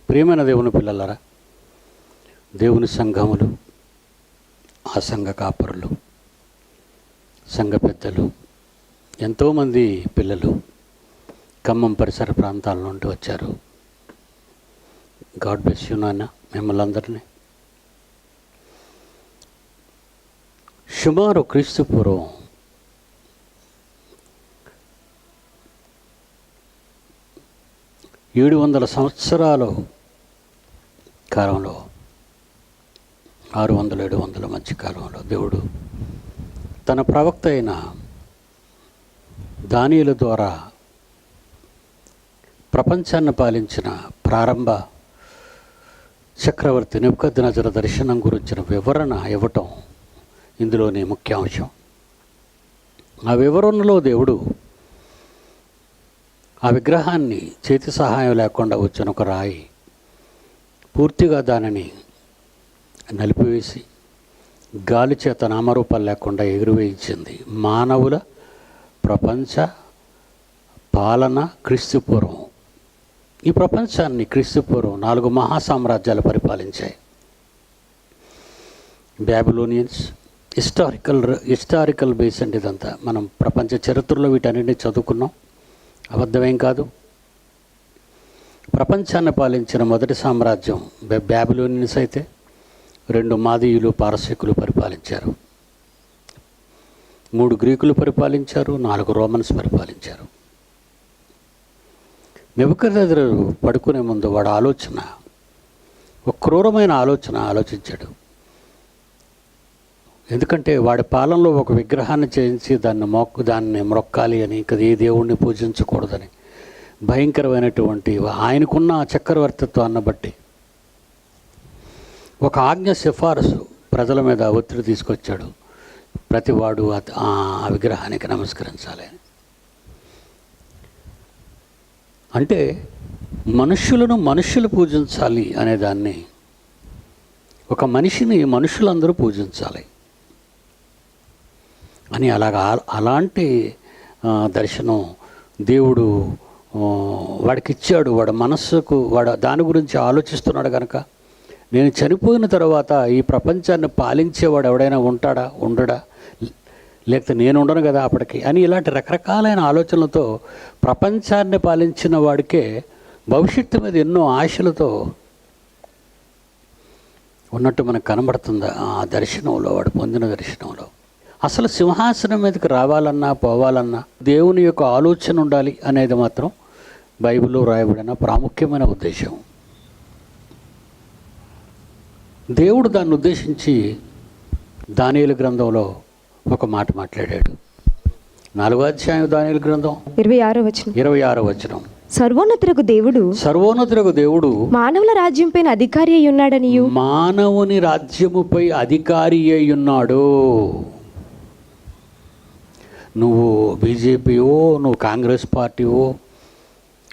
ప్రియమైన దేవుని పిల్లలారా, దేవుని సంఘములు, ఆ సంఘ కాపరులు, సంఘ పెద్దలు, ఎంతోమంది పిల్లలు ఖమ్మం పరిసర ప్రాంతాల నుండి వచ్చారు. గాడ్ బ్లెస్ యు నాన్న, మిమ్మల్ని అందరినీ. సుమారు క్రీస్తు పూర్వం 700 సంవత్సరాల కాలంలో, 600-700 మధ్య కాలంలో దేవుడు తన ప్రవక్త అయిన దానియేలు ద్వారా ప్రపంచాన్ని పాలించిన ప్రారంభ చక్రవర్తి నెబుకద్నెజరు దర్శనం గురించిన వివరణ ఇవ్వటం ఇందులోని ముఖ్యాంశం. ఆ వివరణలో దేవుడు ఆ విగ్రహాన్ని చేతి సహాయం లేకుండా వచ్చిన ఒక రాయి పూర్తిగా దానిని నలిపివేసి గాలి చేత నామరూపాలు లేకుండా ఎగురువేయించింది. మానవుల ప్రపంచ పాలన క్రీస్తుపూర్వం. ఈ ప్రపంచాన్ని క్రీస్తుపూర్వం 4 మహాసామ్రాజ్యాలు పరిపాలించాయి. బ్యాబిలోనియన్స్. హిస్టారికల్ బేస్ అండి ఇదంతా. మనం ప్రపంచ చరిత్రలో వీటన్నిటిని చదువుకున్నాం, అబద్ధమేం కాదు. ప్రపంచాన్ని పాలించిన మొదటి సామ్రాజ్యం బ్యాబిలోనియన్స్ అయితే 2 మాదీయులు, పారసీకులు పరిపాలించారు. 3 గ్రీకులు పరిపాలించారు, 4 రోమన్స్ పరిపాలించారు. నెబుకద్నెజరు పడుకునే ముందు వాడు ఒక క్రూరమైన ఆలోచన ఆలోచించాడు. ఎందుకంటే వాడి పాలనలో ఒక విగ్రహాన్ని చేయించి దాన్ని మొక్కాలి అని, ఇంకా ఏ దేవుణ్ణి పూజించకూడదని భయంకరమైనటువంటి ఆయనకున్న చక్రవర్తిత్వాన్ని బట్టి ఒక ఆజ్ఞ సిఫారసు ప్రజల మీద ఒత్తిడి తీసుకొచ్చాడు. ప్రతివాడు ఆ విగ్రహానికి నమస్కరించాలి అని. అంటే మనుషులు పూజించాలి అనేదాన్ని, ఒక మనిషిని మనుషులందరూ పూజించాలి అని అలాంటి దర్శనం దేవుడు వాడికి ఇచ్చాడు. వాడి మనస్సుకు దాని గురించి ఆలోచిస్తున్నాడు కనుక, నేను చనిపోయిన తర్వాత ఈ ప్రపంచాన్ని పాలించేవాడు ఎవడైనా ఉండడా, లేకపోతే నేను ఉండను కదా అప్పటికి అని, ఇలాంటి రకరకాలైన ఆలోచనలతో ప్రపంచాన్ని పాలించిన వాడికే భవిష్యత్తు మీద ఎన్నో ఆశలతో ఉన్నట్టు మనకు కనబడుతుంది ఆ దర్శనంలో, వాడు పొందిన దర్శనంలో. అసలు సింహాసనం మీదకి రావాలన్నా పోవాలన్నా దేవుని యొక్క ఆలోచన ఉండాలి అనేది మాత్రం బైబిల్లో రాయబడిన ప్రాముఖ్యమైన ఉద్దేశం. దేవుడు దాన్ని ఉద్దేశించి దానియేలు గ్రంథంలో ఒక మాట మాట్లాడాడు. 4వ అధ్యాయం దానియేలు గ్రంథం 26వ వచనం. సర్వోన్నతులకు దేవుడు మానవుల రాజ్యంపై అధికారి అయి ఉన్నాడనియు, మానవుని రాజ్యముపై అధికారి అయి ఉన్నాడు. నువ్వు బీజేపీయో, నువ్వు కాంగ్రెస్ పార్టీయో,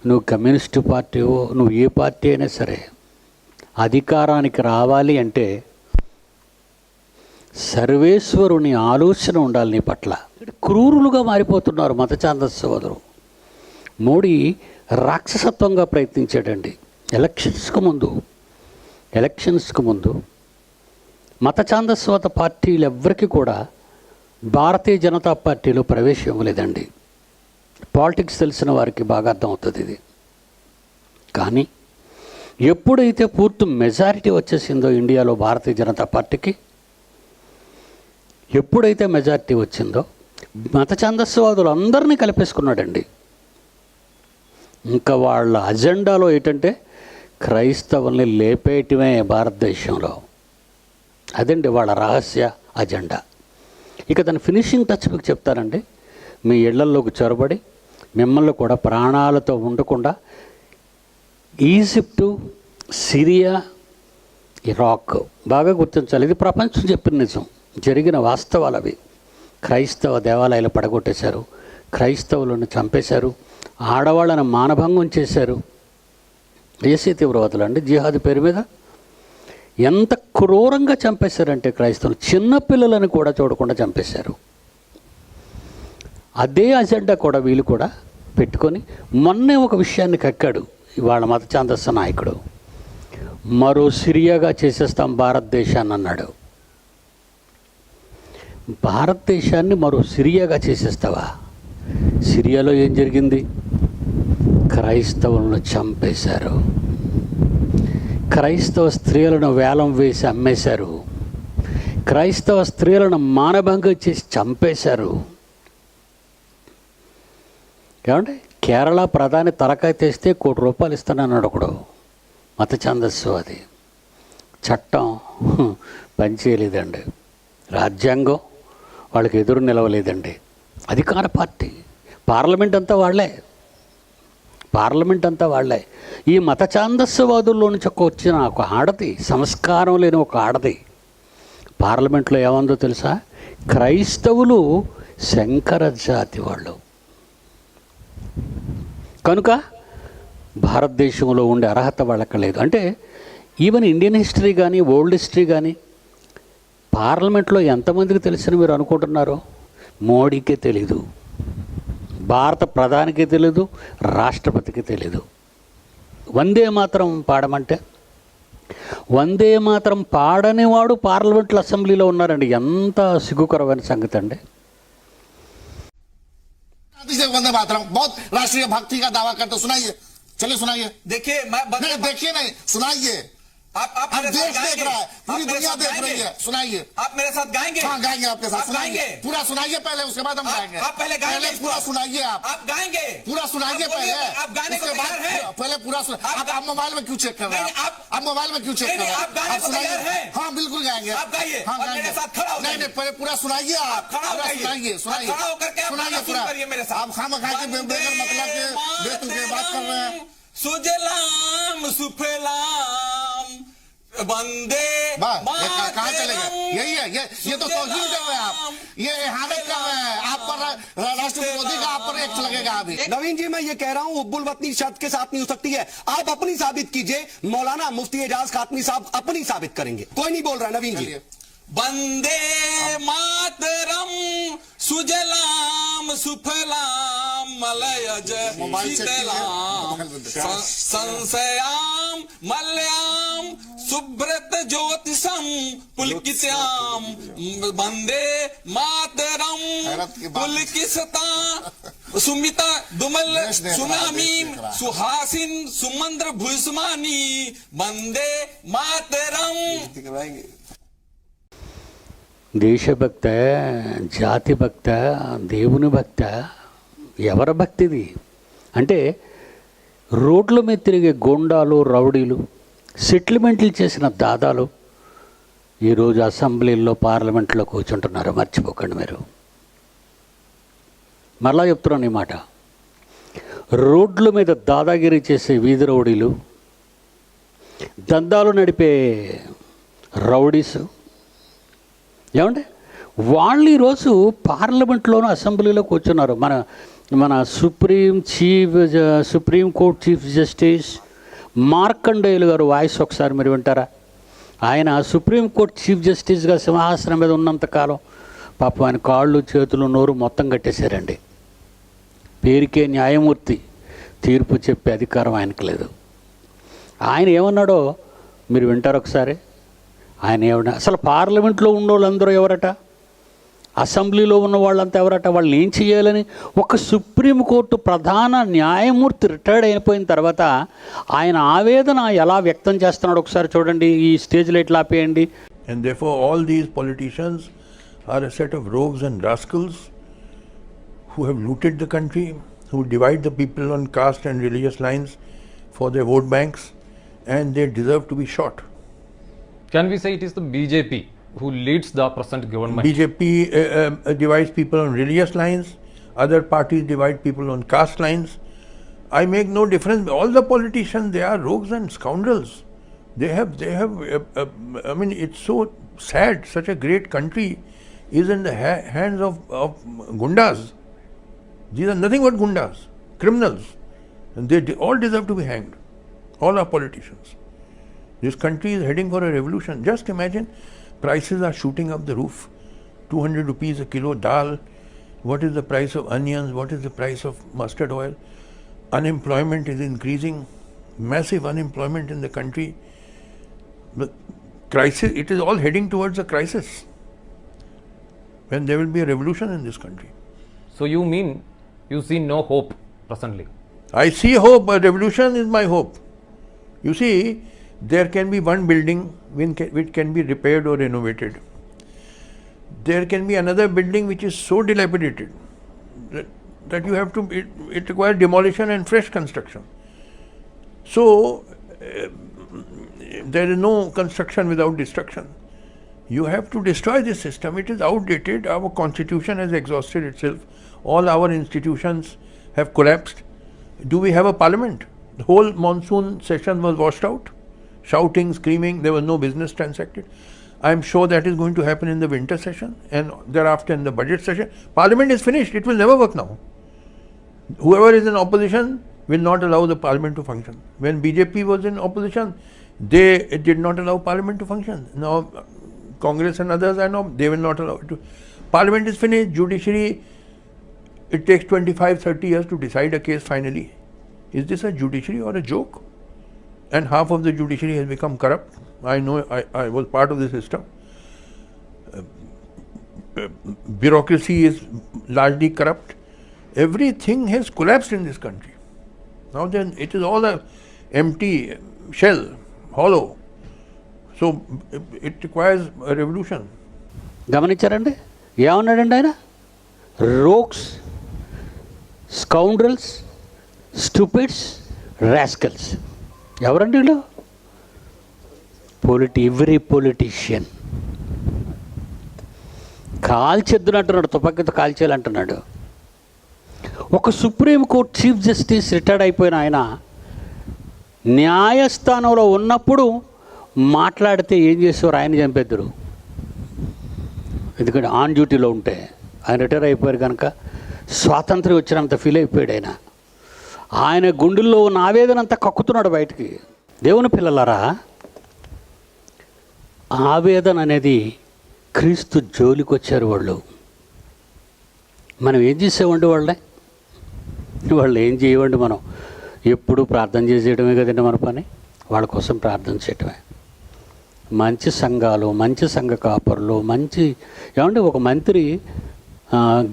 నువ్వు కమ్యూనిస్టు పార్టీయో, నువ్వు ఏ పార్టీ అయినా సరే అధికారానికి రావాలి అంటే సర్వేశ్వరుని ఆలోచన ఉండాలి నీ పట్ల. క్రూరులుగా మారిపోతున్నారు మత ఛాందస్సోదరు. మోడీ రాక్షసత్వంగా ప్రయత్నించాడండి. ఎలక్షన్స్కు ముందు మత ఛాందస్వత పార్టీలు ఎవ్వరికి కూడా భారతీయ జనతా పార్టీలో ప్రవేశం ఇవ్వలేదండి. పాలిటిక్స్ తెలిసిన వారికి బాగా అర్థమవుతుంది ఇది. కానీ ఎప్పుడైతే పూర్తి మెజారిటీ వచ్చేసిందో ఇండియాలో భారతీయ జనతా పార్టీకి, ఎప్పుడైతే మెజారిటీ వచ్చిందో మత ఛాందస్వాదులు అందరినీ కలిపేసుకున్నాడండి. ఇంకా వాళ్ళ అజెండాలో ఏంటంటే క్రైస్తవుల్ని లేపేయటమే భారతదేశంలో. అదండి వాళ్ళ రహస్య అజెండా. ఇక దాని ఫినిషింగ్ టచ్ మీకు చెప్తానండి. మీ ఇళ్లల్లోకి చొరబడి మిమ్మల్ని కూడా ప్రాణాలతో ఉండకుండా ఈజిప్టు, సిరియా, ఇరాక్ బాగా గుర్తించాలి. ఇది ప్రపంచం చెప్పిన నిజం, జరిగిన వాస్తవాలు అవి. క్రైస్తవ దేవాలయాలు పడగొట్టేశారు, క్రైస్తవులను చంపేశారు, ఆడవాళ్ళను మానభంగం చేశారు. ఏసీ తీవ్రవాదులు అండి జిహాద్ పేరు మీద ఎంత క్రూరంగా చంపేశారంటే క్రైస్తవులు చిన్నపిల్లలను కూడా చూడకుండా చంపేశారు. అదే అజెండా కూడా వీళ్ళు కూడా పెట్టుకొని మొన్నే ఒక విషయాన్ని కక్కాడు ఇవాళ మత ఛాందస్స నాయకుడు. మరో సిరియాగా చేసేస్తాం భారతదేశాన్ని అన్నాడు. భారతదేశాన్ని మరో సిరియాగా చేసేస్తావా? సిరియాలో ఏం జరిగింది? క్రైస్తవులను చంపేశారు. క్రైస్తవ స్త్రీలను వేలం వేసి అమ్మేశారు. క్రైస్తవ స్త్రీలను మానభంగం చేసి చంపేశారు. ఏమంటే కేరళ ప్రధాని తలకాయ తెస్తే ₹1 ఇస్తానన్నాడు ఒకడు, మత ఛందస్సు. అది చట్టం పనిచేయలేదండి. రాజ్యాంగం వాళ్ళకి ఎదురు నిలవలేదండి. అధికార పార్టీ, పార్లమెంట్ అంతా వాళ్ళే. ఈ మత ఛాందస్యవాదుల్లో నుంచి వచ్చిన ఒక ఆడది, సంస్కారం లేని ఒక ఆడది పార్లమెంట్లో ఏమందో తెలుసా? క్రైస్తవులు శంకర జాతి వాళ్ళు కనుక భారతదేశంలో ఉండే అర్హత వాళ్ళకి లేదు. అంటే ఈవెన్ ఇండియన్ హిస్టరీ కానీ వరల్డ్ హిస్టరీ కానీ పార్లమెంట్లో ఎంతమందికి తెలిసిన మీరు అనుకుంటున్నారు? మోడీకే తెలీదు, భారత ప్రధానికి తెలీదు, రాష్ట్రపతికి తెలీదు. వందే మాత్రం పాడమంటే వందే మాత్రం పాడని వాడు పార్లమెంట్లో అసెంబ్లీలో ఉన్నారండి. ఎంత సిగ్గుకరమైన సంగతి అండి. वंदे मातरम बहुत राष्ट्रीय भक्ति का दावा करते, सुनाइए, चलिए सुनाइए। देखिए मैं देखिए नहीं, सुनाइए। आप हम देश देख रहा है, पूरी दुनिया देख रही है, सुनाइए। आप मेरे साथ गाएंगे? हाँ गाएंगे आपके साथ, आप गाएंगे? पूरा सुनाइए पहले, उसके बाद हम गाएंगे। आप पहले गाएंगे? पूरा सुनाइए। आप गाएंगे? पूरा सुनाइए पहले, आप गाने को तैयार हैं? पहले पूरा आप मोबाइल में क्यों चेक कर रहे हैं? आप मोबाइल में क्यों चेक कर रहे हैं? आप गाने को तैयार हैं? हाँ बिल्कुल गाएंगे। आप गाइए, हाँ और मेरे साथ खड़ा हो नहीं नहीं, पहले पूरा सुनाइए। आप खड़ा हो जाइए। सुनाइए, सुनाइए, खड़ा होकर के सुनाइए पूरा। मेरे साथ आप खाम खा के बेगर मतलब के बेतुके के बात कर रहे हैं। सुजलाम सुफलाम वंदे कहाँ चले गए? यही है, ये तो तौहीन कर रहे हैं आप, ये इहानत कर रहे हैं। आप पर राष्ट्र विरोधी का आप पर एक्ट लगेगा अभी। नवीन जी मैं ये कह रहा हूँ हुब्बुल वतनी शब्द के साथ नहीं हो सकती है। आप अपनी साबित कीजिए, मौलाना मुफ्ती एजाज खातमी साहब अपनी साबित करेंगे। कोई नहीं बोल रहा है नवीन जी। वंदे मातरम सुजलाम सुफलाम मलयज शीतलाम संशयाम मल्याम सुब्रत ज्योतिषम पुलकित्याम वंदे मातरम पुलकिसता सुमिता दुमल सुनामीम सुहासिन सुमंद्र भुस्मानी वंदे मातरम। దేశభక్త, జాతి భక్త, దేవుని భక్త, ఎవరి భక్తిది అంటే రోడ్ల మీద తిరిగే గోండాలు, రౌడీలు, సెటిల్మెంట్లు చేసిన దాదాలు ఈరోజు అసెంబ్లీల్లో పార్లమెంట్లో కూర్చుంటున్నారు. మర్చిపోకండి మీరు. మరలా చెప్తున్నాను ఈ మాట. రోడ్ల మీద దాదాగిరి చేసే వీధి రౌడీలు, దందాలు నడిపే రౌడీసు, ఏమంటే వాళ్ళు ఈరోజు పార్లమెంట్లోనూ అసెంబ్లీలో కూర్చున్నారు. మన supreme court chief justice Markandeyulu గారు వాయిస్ ఒకసారి మీరు వింటారా? ఆయన సుప్రీంకోర్టు చీఫ్ జస్టిస్గా సింహాసనం మీద ఉన్నంతకాలం పాపం ఆయన కాళ్ళు, చేతులు, నోరు మొత్తం కట్టేశారండి. పేరుకే న్యాయమూర్తి, తీర్పు చెప్పే అధికారం ఆయనకు లేదు. ఆయన ఏమన్నాడో మీరు వింటారు ఒకసారి. ఆయన ఏమన్నా అసలు పార్లమెంట్లో ఉన్న వాళ్ళందరూ ఎవరట? అసెంబ్లీలో ఉన్న వాళ్ళంతా ఎవరట? వాళ్ళని ఏం చేయాలని ఒక సుప్రీంకోర్టు ప్రధాన న్యాయమూర్తి రిటైర్డ్ అయిపోయిన తర్వాత ఆయన ఆవేదన ఎలా వ్యక్తం చేస్తున్నాడు ఒకసారి చూడండి. ఈ స్టేజ్లో ఇట్లా ఆపేయండి. And therefore all these politicians are a set of rogues and rascals who have looted the country, who divide the people on caste and religious lines for their vote banks, and they deserve to be shot. Can we say it is the BJP who leads the present government? BJP divides people on religious lines, other parties divide people on caste lines. I make no difference. All the politicians, they are rogues and scoundrels. They have I mean, it's so sad. Such a great country is in the hands of gundas. These are nothing but gundas, criminals. And they all deserve to be hanged. All our politicians. This country is heading for a revolution. Just imagine, prices are shooting up the roof. 200 rupees a kilo dal. What is the price of onions? What is the price of mustard oil? Unemployment is increasing. Massive unemployment in the country. The crisis, it is all heading towards a crisis. When there will be a revolution in this country. So you mean you see no hope presently? I see hope, but revolution is my hope. You see, there can be one building which can be repaired or renovated. There can be another building which is so dilapidated that you have to, it requires demolition and fresh construction. So, there is no construction without destruction. You have to destroy this system. It is outdated. Our constitution has exhausted itself. All our institutions have collapsed. Do we have a parliament? The whole monsoon session was washed out. Shouting, screaming, there was no business transacted. I am sure that is going to happen in the winter session and thereafter in the budget session. Parliament is finished. It will never work now. Whoever is in opposition will not allow the parliament to function. When BJP was in opposition, they did not allow parliament to function. Now, Congress and others, I know, they will not allow it to. Parliament is finished. Judiciary, it takes 25-30 years to decide a case finally. Is this a judiciary or a joke? And half of the judiciary has become corrupt. I know, I was part of the system. Bureaucracy is largely corrupt. Everything has collapsed in this country. Now then, it is all a empty shell, hollow. So it requires a revolution. గమనించారండి ఏమన్నాడండి ఆయన? Rogues, scoundrels, stupids, rascals. ఎవరండి వీళ్ళు? Every politician. కాల్చేద్దును అంటున్నాడు, తుపాకీతో కాల్చేయాలంటున్నాడు. ఒక supreme court chief justice retired అయిపోయిన ఆయన న్యాయస్థానంలో ఉన్నప్పుడు మాట్లాడితే ఏం చేసేవారు? ఆయన చంపేద్దరు. ఎందుకంటే ఆన్ డ్యూటీలో ఉంటే ఆయన రిటైర్ అయిపోయారు కనుక స్వాతంత్ర్యం వచ్చినంత ఫీల్ అయిపోయాడు ఆయన. ఆయన గుండెల్లో ఉన్న ఆవేదన అంతా కక్కుతున్నాడు బయటికి. దేవుని పిల్లలారా, ఆవేదన అనేది క్రీస్తు జోలికి వచ్చారు వాళ్ళు. మనం ఏం చేసేవండి వాళ్ళు ఏం చేయవండి? మనం ఎప్పుడు ప్రార్థన చేసేయడమే కదండి మన పని. వాళ్ళ కోసం ప్రార్థన చేయటమే. మంచి సంఘాలు, మంచి సంఘ కాపరులు, ఏమంటే ఒక మంత్రి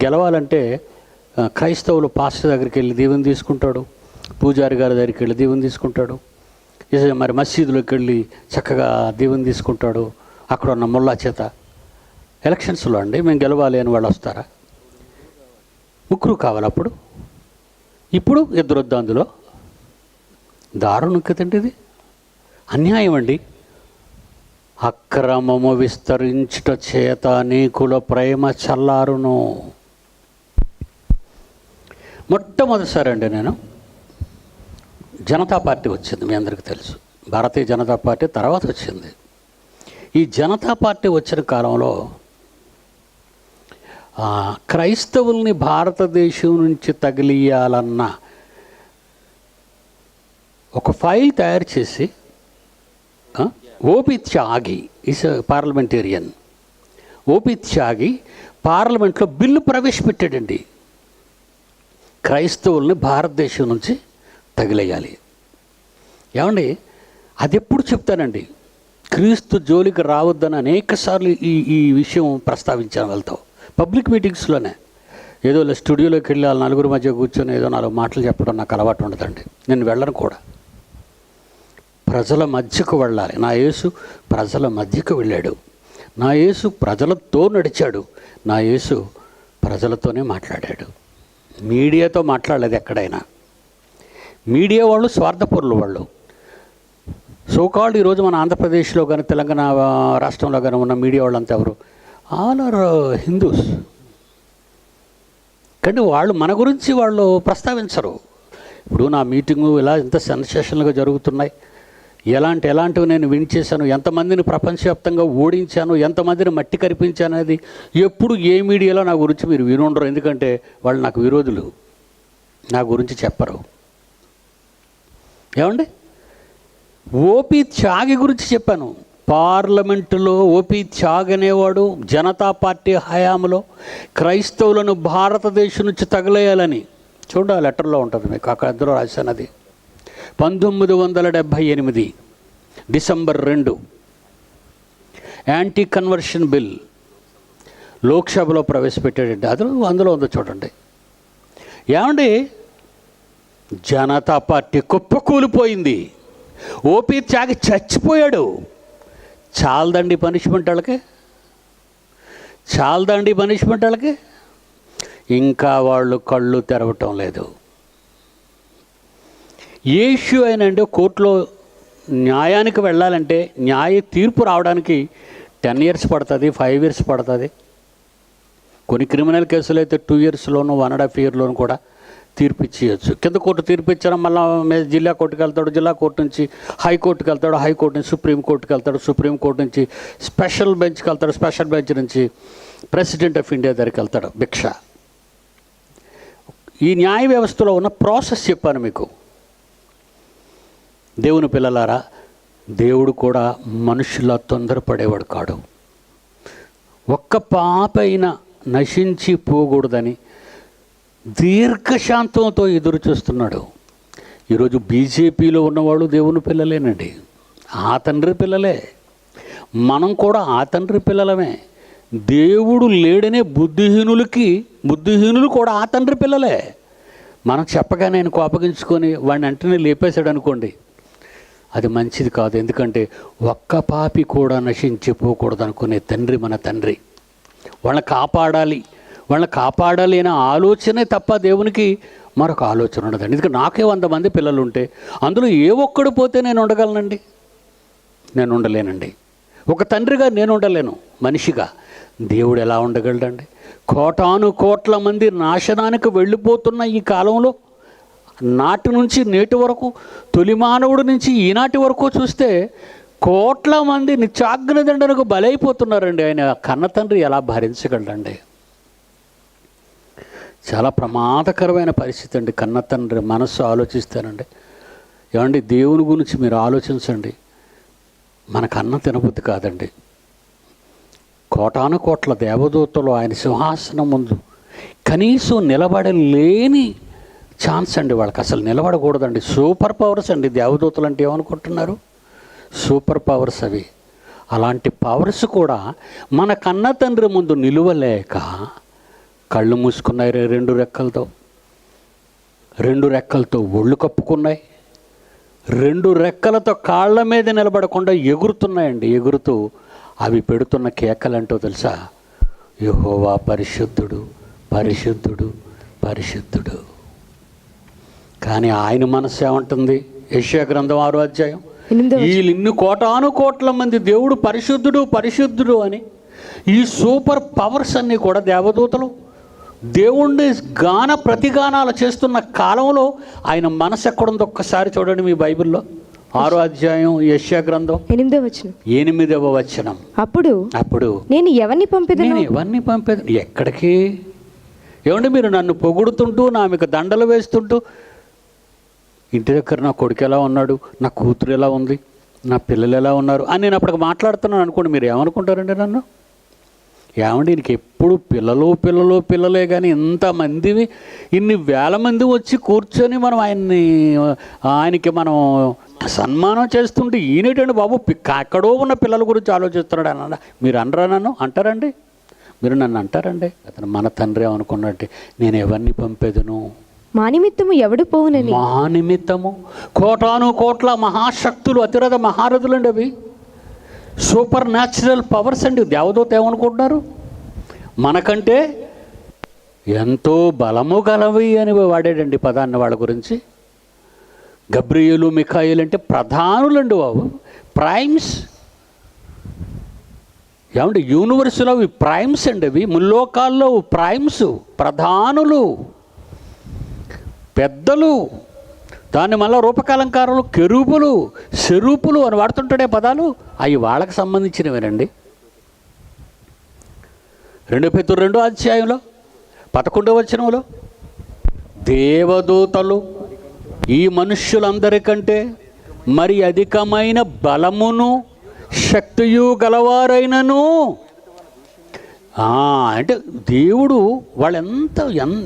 గెలవాలంటే క్రైస్తవులు పాస్టర్ దగ్గరికి వెళ్ళి దీవెన తీసుకుంటాడు, పూజారి గారి దగ్గరికి వెళ్ళి దీవెన తీసుకుంటాడు, మరి మసీదులోకి వెళ్ళి చక్కగా దీవెన తీసుకుంటాడు అక్కడ ఉన్న ముల్లా చేత. ఎలక్షన్స్లో అండి మేము గెలవాలి అని వాళ్ళు వస్తారా? ముగ్గురు కావాలి అప్పుడు. ఇప్పుడు ఇద్దరు వద్దు. అందులో దారుణం కదండి ఇది. అన్యాయం అండి. అక్రమము విస్తరించుట చేత నీకుల ప్రేమ చల్లారును. మొట్టమొదటిసారి అండి నేను జనతా పార్టీ వచ్చింది, మీ అందరికీ తెలుసు. భారతీయ జనతా పార్టీ తర్వాత వచ్చింది. ఈ జనతా పార్టీ వచ్చిన కాలంలో క్రైస్తవుల్ని భారతదేశం నుంచి తగిలియాలన్న ఒక ఫైల్ తయారు చేసి OP Tyagi is parliamentarian, OP Tyagi పార్లమెంట్లో బిల్లు ప్రవేశపెట్టాడండి. క్రైస్తవుల్ని భారతదేశం నుంచి తగిలేయాలి. ఏమండి, అది ఎప్పుడు చెప్తానండి, క్రీస్తు జోలికి రావద్దని అనేకసార్లు ఈ విషయం ప్రస్తావించాను వెళ్తాం పబ్లిక్ మీటింగ్స్లోనే. ఏదో స్టూడియోలోకి వెళ్ళి వాళ్ళ నలుగురు మధ్య కూర్చొని ఏదో 4 మాటలు చెప్పడం నాకు అలవాటు ఉండదండి. నేను వెళ్ళను కూడా. ప్రజల మధ్యకు వెళ్ళాలి. నా యేసు ప్రజల మధ్యకు వెళ్ళాడు. నా యేసు ప్రజలతో నడిచాడు. నా యేసు ప్రజలతోనే మాట్లాడాడు. మీడియాతో మాట్లాడలేదు ఎక్కడైనా. మీడియా వాళ్ళు స్వార్థపరులు. వాళ్ళు సోకాల్డ్ ఈరోజు మన ఆంధ్రప్రదేశ్లో కానీ తెలంగాణ రాష్ట్రంలో కానీ ఉన్న మీడియా వాళ్ళంతా ఎవరు? All are Hindus. కానీ వాళ్ళు మన గురించి వాళ్ళు ప్రస్తావించరు. ఇప్పుడు నా మీటింగు ఇలా ఇంత సెన్సేషన్లుగా జరుగుతున్నాయి, ఎలాంటివి నేను విన్ చేశాను, ఎంతమందిని ప్రపంచవ్యాప్తంగా ఓడించాను, ఎంతమందిని మట్టి కరిపించాను అనేది ఎప్పుడు ఏ మీడియాలో నా గురించి మీరు వినుండరు. ఎందుకంటే వాళ్ళు నాకు విరోధులు, నా గురించి చెప్పరు. ఏమండి, ఓపి త్యాగి గురించి చెప్పాను. పార్లమెంటులో ఓపి త్యాగ్ అనేవాడు జనతా పార్టీ హయాంలో క్రైస్తవులను భారతదేశం నుంచి తగిలేయాలని. చూడాలి, లెటర్లో ఉంటుంది మీకు, అక్కడ అందులో రాశాను. అది 1978 డిసెంబర్ 2 యాంటీ కన్వర్షన్ బిల్ లోక్సభలో ప్రవేశపెట్టాడండి. అందులో ఉందో చూడండి. ఏమండి, జనతా పార్టీ కుప్పకూలిపోయింది, ఓపీ త్యాగి చచ్చిపోయాడు. చాలదండి పనిష్మెంట్ వాళ్ళకి, చాలదండి పనిష్మెంట్ వాళ్ళకి. ఇంకా వాళ్ళు కళ్ళు తెరవటం లేదు. ఏ ఇష్యూ అయినంటే కోర్టులో న్యాయానికి వెళ్ళాలంటే న్యాయ తీర్పు రావడానికి 10 years పడుతుంది, 5 years పడుతుంది. కొన్ని క్రిమినల్ కేసులు అయితే 2 yearsలోను 1.5 yearలోను కూడా తీర్పు ఇచ్చేయచ్చు. కింద కోర్టు తీర్పు ఇచ్చారా మళ్ళీ జిల్లా కోర్టుకు వెళ్తాడు, జిల్లా కోర్టు నుంచి హైకోర్టుకి వెళ్తాడు, హైకోర్టు నుంచి సుప్రీంకోర్టుకి వెళ్తాడు, సుప్రీంకోర్టు నుంచి స్పెషల్ బెంచ్కి వెళ్తాడు, స్పెషల్ బెంచ్ నుంచి ప్రెసిడెంట్ ఆఫ్ ఇండియా దగ్గరికి వెళ్తాడు భిక్ష. ఈ న్యాయ వ్యవస్థలో ఉన్న ప్రాసెస్ చెప్పాను మీకు. దేవుని పిల్లలారా, దేవుడు కూడా మనుషులా తొందరపడేవాడు కాడు. ఒక్క పాప అయినా నశించి పోకూడదని దీర్ఘశాంతంతో ఎదురు చూస్తున్నాడు. ఈరోజు బీజేపీలో ఉన్నవాళ్ళు దేవుని పిల్లలేనండి, ఆ తండ్రి పిల్లలే. మనం కూడా ఆ తండ్రి పిల్లలమే. దేవుడు లేడనే బుద్ధిహీనులు కూడా ఆ తండ్రి పిల్లలే. మనం చెప్పగానే ఆయన కోపగించుకొని వాడిని వెంటనే లేపేశాడు అనుకోండి, అది మంచిది కాదు. ఎందుకంటే ఒక్క పాపి కూడా నశించిపోకూడదు అనుకునే తండ్రి మన తండ్రి. వాళ్ళని కాపాడాలి అనే ఆలోచనే తప్ప దేవునికి మరొక ఆలోచన ఉండదండి. ఎందుకంటే నాకే 100 మంది పిల్లలు ఉంటే అందులో ఏ ఒక్కడు పోతే నేను ఉండగలనండి? నేను ఉండలేనండి. ఒక తండ్రిగా నేను ఉండలేను, మనిషిగా. దేవుడు ఎలా ఉండగలడండి? కోటాను కోట్ల మంది నాశనానికి వెళ్ళిపోతున్న ఈ కాలంలో నాటి నుంచి నేటి వరకు, తొలి మానవుడి నుంచి ఈనాటి వరకు చూస్తే కోట్ల మంది నిత్యాగ్నిదండనకు బలైపోతున్నారండి. ఆయన కన్న తండ్రి ఎలా భరించగలడండి? చాలా ప్రమాదకరమైన పరిస్థితి అండి. కన్న తండ్రి మనస్సు ఆలోచిస్తానండి. ఏమండి, దేవుని గురించి మీరు ఆలోచించండి. మనకు అన్నం తినబుద్ధి కాదండి. కోటాను కోట్ల దేవదూతలు ఆయన సింహాసనం ముందు కనీసం నిలబడలేని ఛాన్స్ అండి. వాళ్ళకి అసలు నిలబడకూడదండి. సూపర్ పవర్స్ అండి దేవదూతలు అంటే. ఏమనుకుంటున్నారు? సూపర్ పవర్స్ అవి. అలాంటి పవర్స్ కూడా మన కన్న తండ్రి ముందు నిలువలేక కళ్ళు మూసుకున్నాయి 2 రెక్కలతో ఒళ్ళు కప్పుకున్నాయి. 2 రెక్కలతో కాళ్ళ మీద నిలబడకుండా ఎగురుతున్నాయండి. ఎగురుతూ అవి పెడుతున్న కేకలంటో తెలుసా? యెహోవా పరిశుద్ధుడు, పరిశుద్ధుడు, పరిశుద్ధుడు. కానీ ఆయన మనసు ఏమంటుంది? యెషయా గ్రంథం 6వ అధ్యాయం, వీళ్ళిన్ని కోటాను కోట్ల మంది దేవుడు పరిశుద్ధుడు పరిశుద్ధుడు అని, ఈ సూపర్ పవర్స్ అన్నీ కూడా దేవదూతలు దేవుణ్ణి ప్రతిగానాలు చేస్తున్న కాలంలో ఆయన మనసు ఎక్కడుందో ఒక్కసారి చూడండి మీ బైబిల్లో. 6వ అధ్యాయం యెషయా గ్రంథం 8వ వచనం. అప్పుడు నేను ఎవరిని పంపేది? ఎక్కడికి? ఏమండి, మీరు నన్ను పొగుడుతుంటూ నా మీకు దండలు వేస్తుంటూ ఇంటి దగ్గర నా కొడుకు ఎలా ఉన్నాడు, నా కూతురు ఎలా ఉంది, నా పిల్లలు ఎలా ఉన్నారు అని నేను అప్పటికి మాట్లాడుతున్నాను అనుకోండి, మీరు ఏమనుకుంటారండి నన్ను? ఏమండి, నీకు ఎప్పుడు పిల్లలే కానీ ఇంతమందివి, ఇన్ని వేల మంది వచ్చి కూర్చొని మనం ఆయనకి మనం సన్మానం చేస్తుంటే ఈయనేటండి బాబు ఎక్కడో ఉన్న పిల్లల గురించి ఆలోచిస్తున్నాడు అన్న. మీరు అంటారండి? మీరు నన్ను అంటారండి? అతను మన తండ్రి ఏమనుకున్నట్టే, నేను ఎవరిని పంపేదను? మా నిమిత్తము ఎవడు పోవునని. మా నిమిత్తము కోటాను కోట్ల మహాశక్తులు, అతిరథ మహారథులు అండి. అవి సూపర్ న్యాచురల్ పవర్స్ అండి. దేవదూత ఏమనుకుంటున్నారు? మనకంటే ఎంతో బలము గలవి అని వాడాడండి పదాన్ని వాళ్ళ గురించి. గబ్రియేలు, మిఖాయిలు అంటే ప్రధానులండి బాబు, ప్రైమ్స్. ఏమంటే యూనివర్స్లో అవి ప్రైమ్స్ అండి. అవి ముల్లోకాల్లో ప్రైమ్స్, ప్రధానులు, పెద్దలు. దాన్ని మళ్ళీ రూపకాలంకారంలో కెరూబులు, శరూపులు అని వాడుతుంటాడే పదాలు. అవి వాళ్ళకి సంబంధించినవేనండి. 2 Peter 2వ అధ్యాయంలో 11వ వచనంలో దేవదూతలు ఈ మనుష్యులందరికంటే మరి అధికమైన బలమును శక్తియు గలవారైనను. అంటే దేవుడు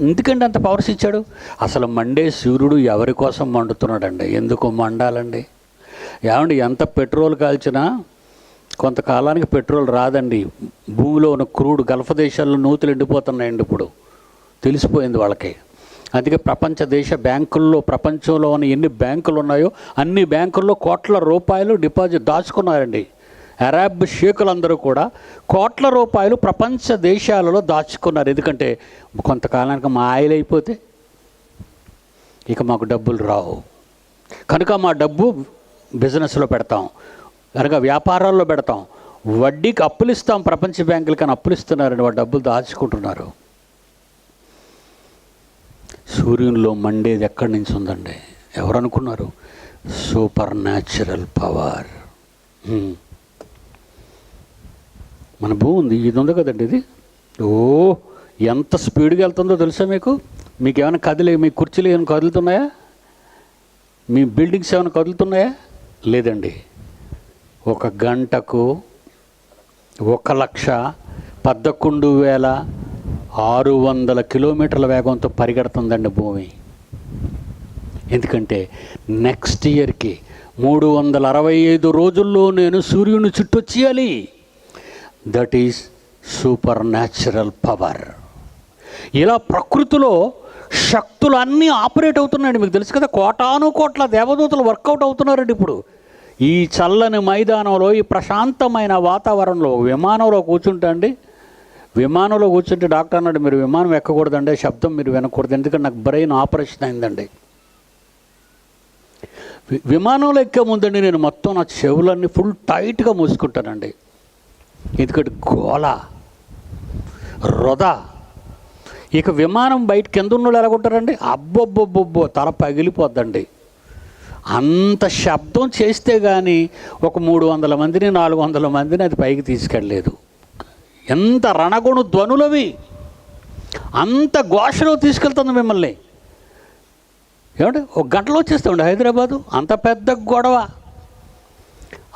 ఎందుకంటే అంత పవర్స్ ఇచ్చాడు? అసలు మండే సూర్యుడు ఎవరి కోసం మండుతున్నాడండి? ఎందుకు మండాలండి? ఏమండి, ఎంత పెట్రోల్ కాల్చినా కొంతకాలానికి పెట్రోల్ రాదండి. భూమిలో ఉన్న క్రూడ్ గల్ఫ్ దేశాల్లో నూతులు ఎండిపోతున్నాయండి. ఇప్పుడు తెలిసిపోయింది వాళ్ళకి. అందుకే ప్రపంచ దేశ బ్యాంకుల్లో, ప్రపంచంలో ఉన్న ఎన్ని బ్యాంకులు ఉన్నాయో అన్ని బ్యాంకుల్లో కోట్ల రూపాయలు డిపాజిట్ దాచుకున్నారండి. అరబ్ షేకులందరూ కూడా కోట్ల రూపాయలు ప్రపంచ దేశాలలో దాచుకున్నారు. ఎందుకంటే కొంతకాలానికి మా ఆయిల్ అయిపోతే ఇక మాకు డబ్బులు రావు, కనుక మా డబ్బు బిజినెస్లో పెడతాం, కనుక వ్యాపారాల్లో పెడతాం, వడ్డీకి అప్పులు ఇస్తాం. ప్రపంచ బ్యాంకులకి అని అప్పులు ఇస్తున్నారండి, వాడు డబ్బులు దాచుకుంటున్నారు. సూర్యునిలో మండేది ఎక్కడి నుంచి ఉందండి? ఎవరు అనుకున్నారు? Super natural power. మన భూమి ఉంది, ఇది ఉంది కదండి, ఇది ఎంత స్పీడ్గా వెళ్తుందో తెలుసా మీకు? మీకు ఏమైనా కదిలే, మీ కుర్చీలు ఏమైనా కదులుతున్నాయా? మీ బిల్డింగ్స్ ఏమైనా కదులుతున్నాయా? లేదండి. 1 గంటకు 1,11,600 కిలోమీటర్ల వేగంతో పరిగెడుతుందండి భూమి. ఎందుకంటే నెక్స్ట్ ఇయర్కి 365 రోజుల్లో నేను సూర్యుని చుట్టొచ్చేయాలి. That is supernatural power. ఇలా ప్రకృతిలో శక్తులు అన్నీ ఆపరేట్ అవుతున్నాయండి. మీకు తెలుసు కదా, కోటాను కోట్ల దేవదూతలు వర్కౌట్ అవుతున్నారండి ఇప్పుడు. ఈ చల్లని మైదానంలో, ఈ ప్రశాంతమైన వాతావరణంలో విమానంలో కూర్చుంటే డాక్టర్ అన్నాడు, మీరు విమానం ఎక్కకూడదండి, శబ్దం మీరు వినకూడదు, ఎందుకంటే నాకు బ్రెయిన్ ఆపరేషన్ అయిందండి. విమానంలో ఎక్కే ముందండి నేను మొత్తం నా చెవులన్నీ ఫుల్ టైట్గా మూసుకుంటానండి. ఎందుకంటే గోల, రొద. ఇక విమానం బయట కింద ఉన్నోళ్ళు ఎలాగుంటారండి? అబ్బొబ్బొబ్బొబ్బో, తల పగిలిపోద్దండి. అంత శబ్దం చేస్తే కానీ ఒక 300 మందిని 400 మందిని అది పైకి తీసుకెళ్ళలేదు. ఎంత రణగుణ ధ్వనులవి, అంత ఘోషలో తీసుకెళ్తుంది మిమ్మల్ని. ఏమంటే 1 గంటలో వచ్చేస్తామండి హైదరాబాదు, అంత పెద్ద గొడవ.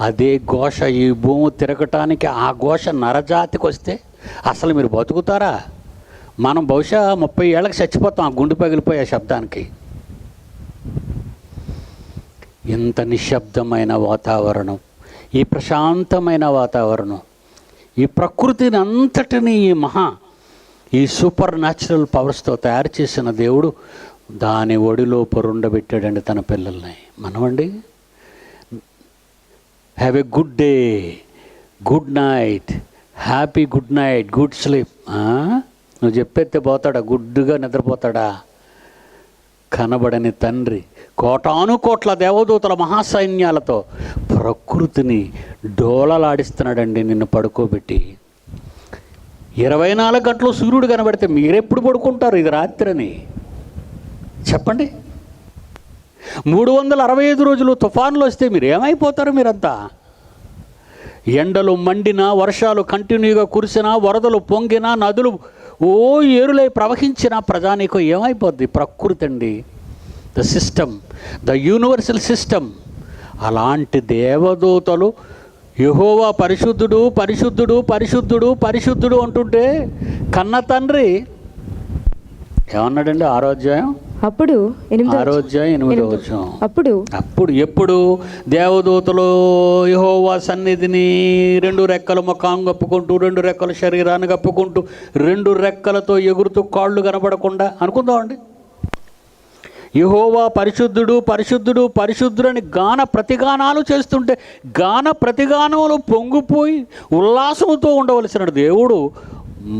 అదే ఘోష ఈ భూమి తిరగటానికి, ఆ ఘోష నరజాతికి వస్తే అసలు మీరు బతుకుతారా? మనం బహుశా 30 ఏళ్ళకి చచ్చిపోతాం ఆ గుండె పగిలిపోయే శబ్దానికి. ఇంత నిశ్శబ్దమైన వాతావరణం, ఈ ప్రశాంతమైన వాతావరణం, ఈ ప్రకృతిని అంతటిని ఈ సూపర్ న్యాచురల్ పవర్స్తో తయారు చేసిన దేవుడు దాని ఒడిలో పొరుండబెట్టాడండి తన పిల్లల్ని. మనమండి have a good day, good night, happy good night, good sleep. నువ్వు చెప్పేస్తే పోతాడా? గుడ్డుగా నిద్రపోతాడా? కనబడని తండ్రి కోటాను కోట్ల దేవదూతల మహాసైన్యాలతో ప్రకృతిని డోలలాడిస్తున్నాడండి నిన్ను పడుకోబెట్టి. 24 గంటలు సూర్యుడు కనబడితే మీరెప్పుడు పడుకుంటారు? ఇది రాత్రని చెప్పండి. 365 రోజులు తుఫాన్లు వస్తే మీరు ఏమైపోతారు? మీరంతా ఎండలు మండినా, వర్షాలు కంటిన్యూగా కురిసినా, వరదలు పొంగినా, నదులు ఏరులై ప్రవహించిన ప్రజానీకం ఏమైపోద్ది? ప్రకృతి అండి, the system, the universal system. అలాంటి దేవదూతలు యెహోవా పరిశుద్ధుడు, పరిశుద్ధుడు, పరిశుద్ధుడు, పరిశుద్ధుడు అంటుంటే కన్న తండ్రి ఏమన్నాడండి? 6వ అధ్యాయం అప్పుడు 6వ అధ్యాయం 8వ వచనం. అప్పుడు ఎప్పుడు దేవదూతలు యెహోవా సన్నిధిని 2 రెక్కల ముఖం కప్పుకుంటూ, 2 రెక్కల శరీరాన్ని కప్పుకుంటూ, 2 రెక్కలతో ఎగురుతూ, కాళ్ళు కనబడకుండా అనుకుందామండి, యెహోవా పరిశుద్ధుడు, పరిశుద్ధుడు, పరిశుద్ధుడని గాన ప్రతిగానాలు చేస్తుంటే గాన ప్రతిగానంలో పొంగిపోయి ఉల్లాసంతో ఉండవలసిన దేవుడు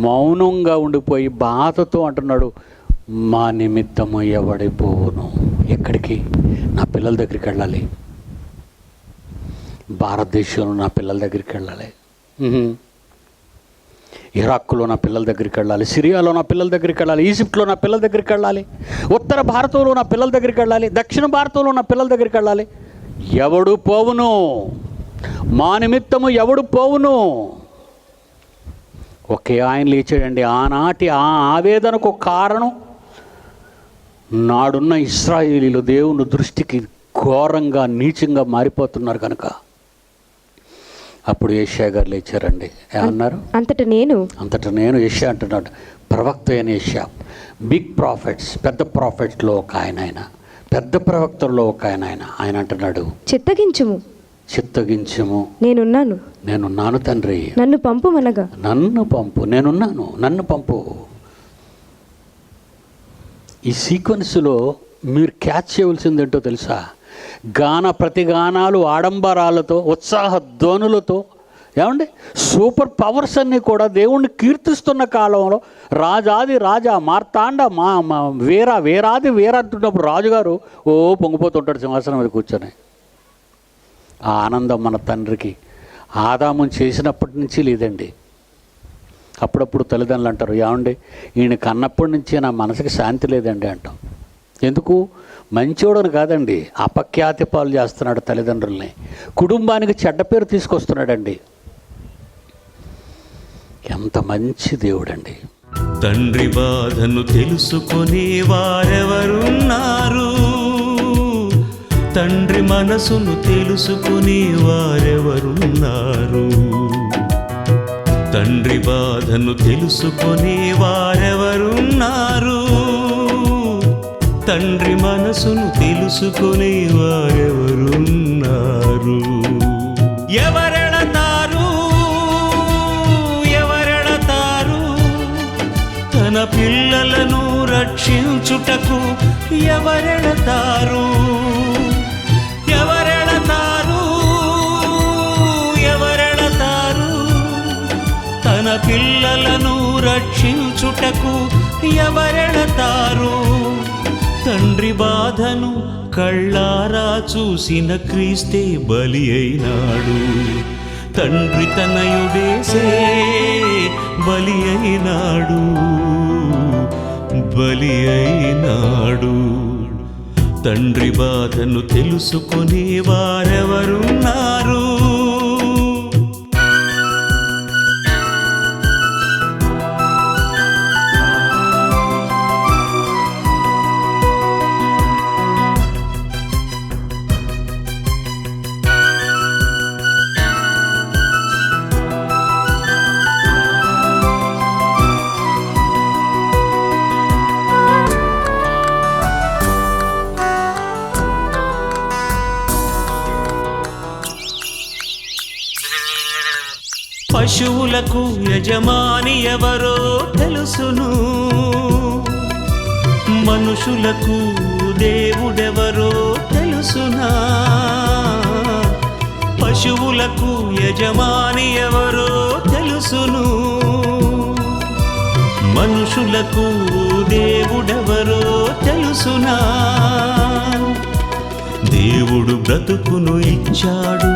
మౌనంగా ఉండిపోయి బాధతో అంటున్నాడు, మా నిమిత్తము ఎవడిపోవును? ఎక్కడికి? నా పిల్లల దగ్గరికి వెళ్ళాలి, భారతదేశంలో నా పిల్లల దగ్గరికి వెళ్ళాలి, ఇరాక్లో నా పిల్లల దగ్గరికి వెళ్ళాలి, సిరియాలో నా పిల్లల దగ్గరికి వెళ్ళాలి, ఈజిప్ట్లో నా పిల్లల దగ్గరికి వెళ్ళాలి, ఉత్తర భారతంలో నా పిల్లల దగ్గరికి వెళ్ళాలి, దక్షిణ భారతంలో నా పిల్లల దగ్గరికి వెళ్ళాలి. ఎవడు పోవును? మా నిమిత్తము ఎవడు పోవును? ఒకే ఆయన లేచాడండి. ఆనాటి ఆ ఆవేదనకు కారణం నాడున్న ఇశ్రాయేలీలు దేవుని దృష్టికి ఘోరంగా నీచంగా మారిపోతున్నారు కనుక అప్పుడు యెషయా గారు లేచారండి. ఏమన్నారు? అంతట నేను యెషయా అంటున్నాడు, ప్రవక్త అయిన యెషయా, బిగ్ ప్రాఫిట్స్, పెద్ద ప్రాఫిట్స్లో ఒక ఆయన, పెద్ద ప్రవక్తల్లో ఒక ఆయన అంటున్నాడు, చిత్తగించము, నేనున్నాను, నేనున్నాను తండ్రి, నన్ను పంపుమనగా నన్ను పంపు, నేనున్నాను, నన్ను పంపు. ఈ సీక్వెన్స్లో మీరు క్యాచ్ చేయవలసింది ఏంటో తెలుసా? ప్రతిగానాలు ఆడంబరాలతో, ఉత్సాహ ధ్వనులతో, ఏమండి సూపర్ పవర్స్ అన్నీ కూడా దేవుణ్ణి కీర్తిస్తున్న కాలంలో రాజాది రాజా మార్తాండ వేరాది వేర అంటున్నప్పుడు రాజుగారు పొంగిపోతుంటాడు సింహాసనం మీద కూర్చొని. ఆ ఆనందం మన తండ్రికి ఆదామును చేసినప్పటి నుంచి లేదండి. అప్పుడప్పుడు తల్లిదండ్రులు అంటారు, ఏమండి ఈయన కన్నప్పటి నుంచి నా మనసుకి శాంతి లేదండి అంటాం. ఎందుకు? మంచోడని కాదండి, అపఖ్యాతి పాలు చేస్తున్నాడు తల్లిదండ్రుల్ని, కుటుంబానికి చెడ్డ పేరు తీసుకొస్తున్నాడండి. ఎంత మంచి దేవుడండి. తండ్రి బాధను తెలుసుకునే వారెవరున్నారు? తండ్రి మనసును తెలుసుకునే వారెవరున్నారు? తండ్రి బాధను తెలుసుకునే వారెవరున్నారు? తండ్రి మనసును తెలుసుకునే వారెవరున్నారు? ఎవరెడతారు తన పిల్లలను రక్షించుటకు? ఎవరెడతారు తన పిల్లలను రక్షించుటకు? ఎవరెడతారు? తండ్రి బాధను కళ్ళారా చూసిన క్రీస్తే బలి అయినాడు. తండ్రి తనయుడేసే బలి అయినాడు. తండ్రి బాధను తెలుసుకునే వారెవరున్నారు? పశువులకు యజమాని ఎవరో తెలుసును, మనుషులకు దేవుడెవరో తెలుసునా? పశువులకు యజమాని ఎవరో తెలుసును, మనుషులకు దేవుడెవరో తెలుసునా? దేవుడు బ్రతుకును ఇచ్చాడు,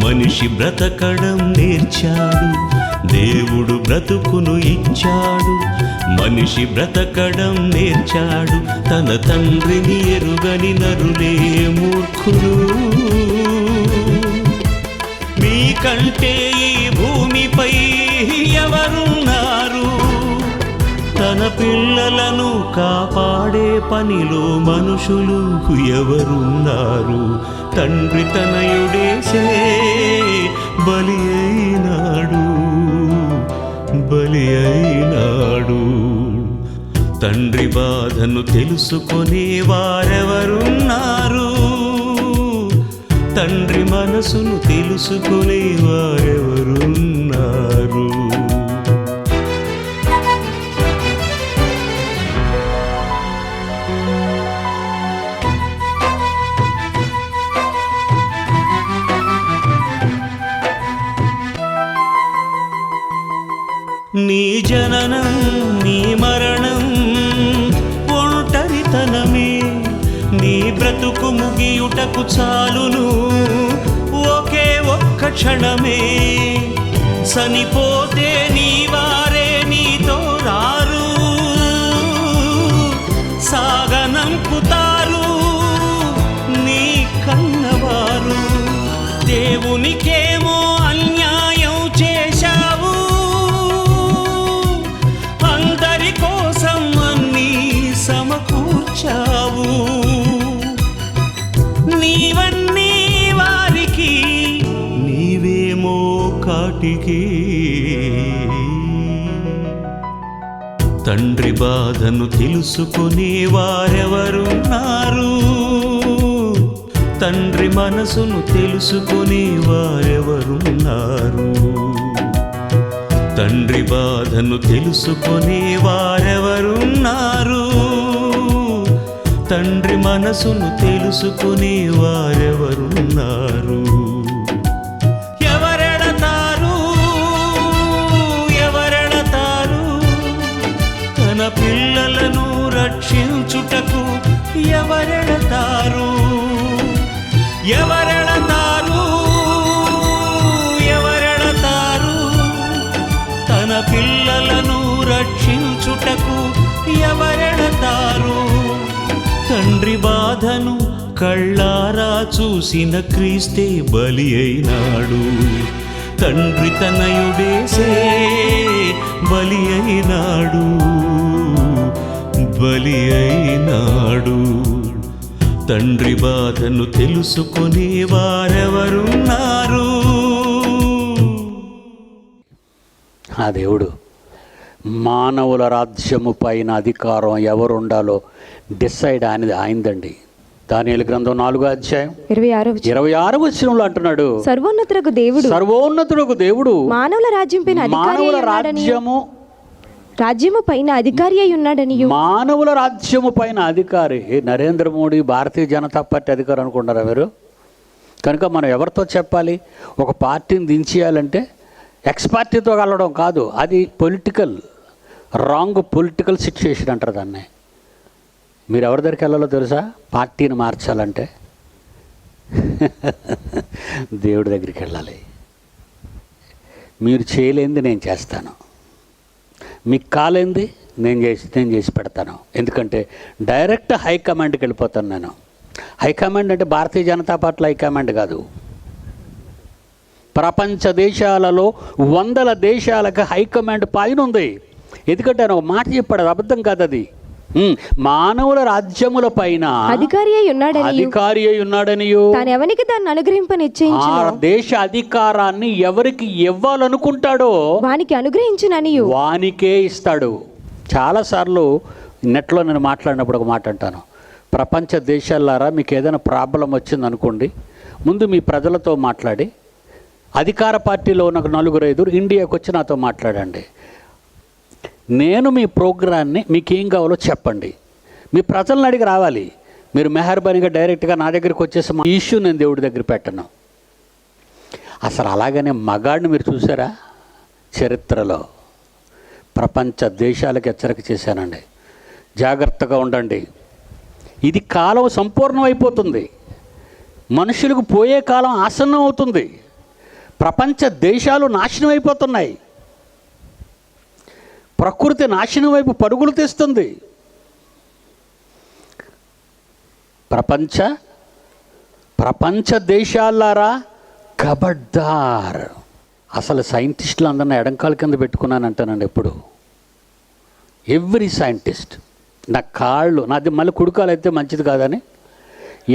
మనిషి బ్రతకడం నేర్చాడు. దేవుడు బ్రతుకును ఇచ్చాడు, మనిషి బ్రతకడం నేర్చాడు. తన తండ్రిని ఎరుగని నరులే మూర్ఖులు. మీకంటే ఈ భూమిపై ఎవరున్నారు? తన పిల్లలను కాపాడే పనిలో మనుషులు ఎవరున్నారు? తండ్రి తనయుడేసే బలి అయినాడు. తండ్రి బాధను తెలుసుకునే వారెవరున్నారు? తండ్రి మనసును తెలుసుకునే వారెవరున్నారు? నీ జననం నీ మరణం ఒంటరితనమే, నీ బ్రతుకు ముగియుటకు చాలును ఒకే ఒక్క క్షణమే. చనిపోతే నీ వారే నీతో రారు, సాగనంపుతారు నీ కన్నవారు. దేవునికేమో అన్యాయం చేశావు, అందరి కోసం అన్నీ సమకూర్చావు. నీవన్నీ వారికి, నీవేమో కాటికి. తండ్రి బాధను తెలుసుకునే వారెవరున్నారు? తండ్రి మనసును తెలుసుకునే వారెవరున్నారు? తండ్రి బాధను తెలుసుకునే వారెవరున్నారు? తండ్రి మనసును తెలుసుకునే వారెవరున్నారు? ఎవరెడతారు ఎవరెడతారు తన పిల్లలను రక్షించుటకు? ఎవరెడతారు ఎవరెడతారు ఎవరెడతారు తన పిల్లలను రక్షించుటకు? ఎవరెడతారు? తండ్రి బాధను కళ్ళారా చూసిన క్రీస్తే బలి అయినాడు. తండ్రి తనయుడేసే బలి అయినాడు, బలి అయినాడు. తండ్రి బాధను తెలుసుకునే వారెవరున్నారు? ఆ దేవుడు మానవుల రాజ్యము పైన అధికారం ఎవరుండాలో డిసైడ్ ఆయనదండి. దానియేలు గ్రంథం 4వ అధ్యాయం 26వ వచనంలో అంటున్నాడు, సర్వోన్నతులకు దేవుడు సర్వోన్నతులకు దేవుడు మానవుల రాజ్యం పైన మానవుల రాజ్యము పైన అధికారి అయి ఉన్నాడని. మానవుల రాజ్యము పైన అధికారి నరేంద్ర మోడీ, భారతీయ జనతా పార్టీ అధికారం అనుకుంటారా మీరు? కనుక మనం ఎవరితో చెప్పాలి? ఒక పార్టీని దించేయాలంటే ఎక్స్ పార్టీతో కలవడం కాదు, అది రాంగ్ పొలిటికల్ సిచ్యుయేషన్ అంటారు దాన్ని. మీరు ఎవరి దగ్గరికి వెళ్ళాలో తెలుసా? పార్టీని మార్చాలంటే దేవుడి దగ్గరికి వెళ్ళాలి. మీరు చేయలేంది నేను చేస్తాను, మీకు కాలేంది నేను చేసి పెడతాను. ఎందుకంటే డైరెక్ట్ హైకమాండ్కి వెళ్ళిపోతాను నేను. హైకమాండ్ అంటే భారతీయ జనతా పార్టీ హైకమాండ్ కాదు. ప్రపంచ దేశాలలో 100 దేశాలకు హైకమాండ్ పైన ఉంది. ఎందుకంటే ఆయన ఒక మాట చెప్పాడు, అది అబద్ధం కాదు. అది మానవుల రాజ్యముల పైన అధికారి అయి ఉన్నాడని ఆ దేశ అధికారాన్ని ఎవరికి ఇవ్వాలనుకుంటాడో వానికి అనుగ్రహించునని వానికే ఇస్తాడు. చాలాసార్లు నెట్లో నేను మాట్లాడినప్పుడు ఒక మాట అంటాను, ప్రపంచ దేశాలారా మీకు ఏదైనా ప్రాబ్లం వచ్చిందనుకోండి, ముందు మీ ప్రజలతో మాట్లాడి, అధికార పార్టీలో ఉన్న 4-5 ఇండియాకు వచ్చి నాతో మాట్లాడండి. నేను మీ ప్రోగ్రాన్ని మీకు ఏం కావాలో చెప్పండి. మీ ప్రజలను అడిగి రావాలి. మీరు మెహర్బానీగా డైరెక్ట్గా నా దగ్గరికి వచ్చేసి మా ఇష్యూ నేను దేవుడి దగ్గర పెట్టను. అసలు అలాగనే మగాడిని మీరు చూసారా? చరిత్రలో ప్రపంచ దేశాలకు హెచ్చరిక చేశానండి, జాగ్రత్తగా ఉండండి. ఇది కాలం సంపూర్ణమైపోతుంది, మనుషులకు పోయే కాలం ఆసన్నం అవుతుంది. ప్రపంచ దేశాలు నాశనం అయిపోతున్నాయి, ప్రకృతి నాశనం వైపు పరుగులు తీస్తుంది. ప్రపంచ దేశాలారా ఖబర్దార్. అసలు సైంటిస్టులు అందరినీ ఎడంకాల కింద పెట్టుకున్నానంటానండి ఎప్పుడు. ఎవ్రీ సైంటిస్ట్ నా కాళ్ళు, నాది మళ్ళీ కుడికాలు అయితే మంచిది కాదని,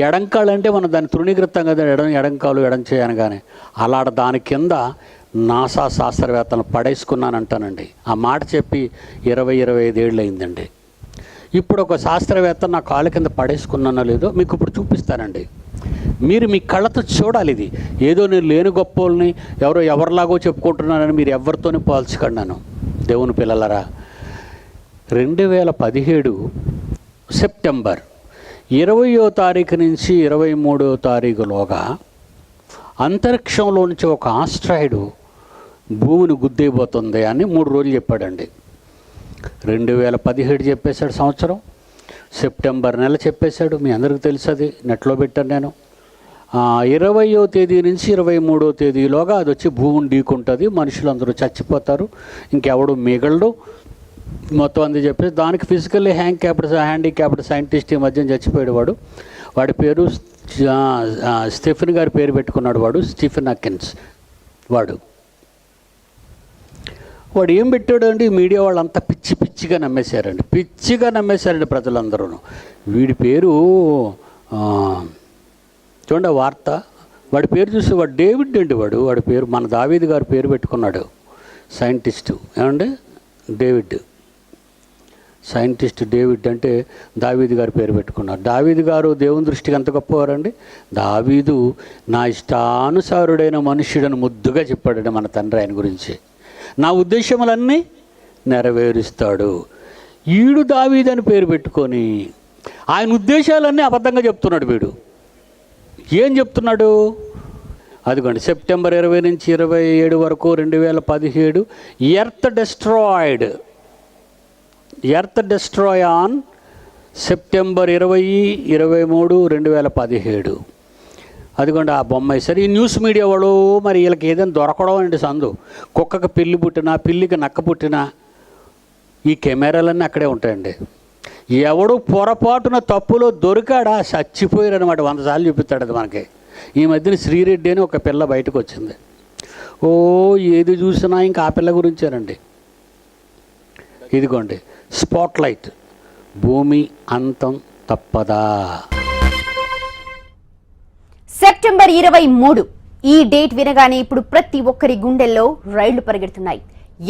ఎడంకాలు అంటే మనం దాన్ని తృణీకృతం కదా, ఎడంకాలు ఎడం చేయనగానే అలాడ దాని కింద నాసా శాస్త్రవేత్తలను పడేసుకున్నానంటానండి. ఆ మాట చెప్పి 20-25 ఏళ్ళు అయిందండి. ఇప్పుడు ఒక శాస్త్రవేత్త నా కాళ్ళ కింద పడేసుకున్నానో లేదో మీకు ఇప్పుడు చూపిస్తానండి. మీరు మీ కళ్ళతో చూడాలి. ఇది ఏదో నేను లేని గొప్పోళ్ళని ఎవరిలాగో చెప్పుకుంటున్నానని మీరు ఎవరితోనే పోల్చకండాను. దేవుని పిల్లలరా, 2017 సెప్టెంబర్ 20వ తారీఖు నుంచి 23వ తారీఖులోగా అంతరిక్షంలో నుంచి ఒక ఆస్ట్రాయిడ్ భూమిని గుద్దేయబోతుంది అని 3 రోజులు చెప్పాడండి. 2017 చెప్పేశాడు సంవత్సరం, సెప్టెంబర్ నెల చెప్పేశాడు. మీ అందరికీ తెలుసు, అది నెట్లో పెట్టాను నేను. 20వ తేదీ నుంచి 23వ తేదీలోగా అది వచ్చి భూమిని ఢీకుంటుంది, మనుషులందరూ చచ్చిపోతారు, ఇంకెవడు మిగలడు మొత్తం అంది చెప్పేసి. దానికి ఫిజికల్లీ హ్యాండిక్యాప్డ్ సైంటిస్ట్ ఈ మధ్యన చచ్చిపోయాడు. వాడి పేరు స్టీఫెన్ గారి పేరు పెట్టుకున్నాడు. Stephen Hawkins. వాడు ఏం పెట్టాడు అండి, మీడియా వాళ్ళంతా పిచ్చిగా నమ్మేశారండి ప్రజలందరూ. వీడి పేరు చూడండి వార్త, వాడి పేరు చూసి వాడు డేవిడ్ అండి. వాడి పేరు మన దావీదు గారి పేరు పెట్టుకున్నాడు, సైంటిస్టు. ఏమండి, డేవిడ్. సైంటిస్ట్ డేవిడ్ అంటే దావీదు గారి పేరు పెట్టుకున్నారు. దావీదు గారు దేవుని దృష్టికి ఎంత గొప్పవారండి. దావీదు నా ఇష్టానుసారుడైన మనుష్యుడని ముద్దుగా చెప్పాడండి మన తండ్రి ఆయన గురించి. నా ఉద్దేశములన్నీ నెరవేరుస్తాడు. ఈడు దావీదు అని పేరు పెట్టుకొని ఆయన ఉద్దేశాలన్నీ అబద్ధంగా చెప్తున్నాడు. వీడు ఏం చెప్తున్నాడు? అదిగోండి, సెప్టెంబర్ 20 నుంచి 27 వరకు 2017 ఎర్త్ డెస్ట్రాయ్ ఆన్ సెప్టెంబర్ 20, 23, 2017. అదిగోండి ఆ బొమ్మ వేశారు. ఈ న్యూస్ మీడియా వాళ్ళు మరి వీళ్ళకి ఏదైనా దొరకడం అండి సందు. కుక్కకు పిల్లి పుట్టినా, పిల్లికి నక్క పుట్టినా ఈ కెమెరాలన్నీ అక్కడే ఉంటాయండి. ఎవడు పొరపాటున తప్పులో దొరికాడా చచ్చిపోయారనమాట. 100 సార్లు చూపిస్తాడు అది మనకి. ఈ మధ్యన శ్రీరెడ్డి అని ఒక పిల్ల బయటకు వచ్చింది. ఏది చూసినా ఇంకా ఆ పిల్ల గురించేనండి. ఇదిగోండి స్పాట్లైట్, భూమి అంతం తప్పదా. సెప్టెంబర్ 23 ఈ డేట్ వినగానే ఇప్పుడు ప్రతి ఒక్కరి గుండెల్లో రైళ్లు పరిగెడుతున్నాయి.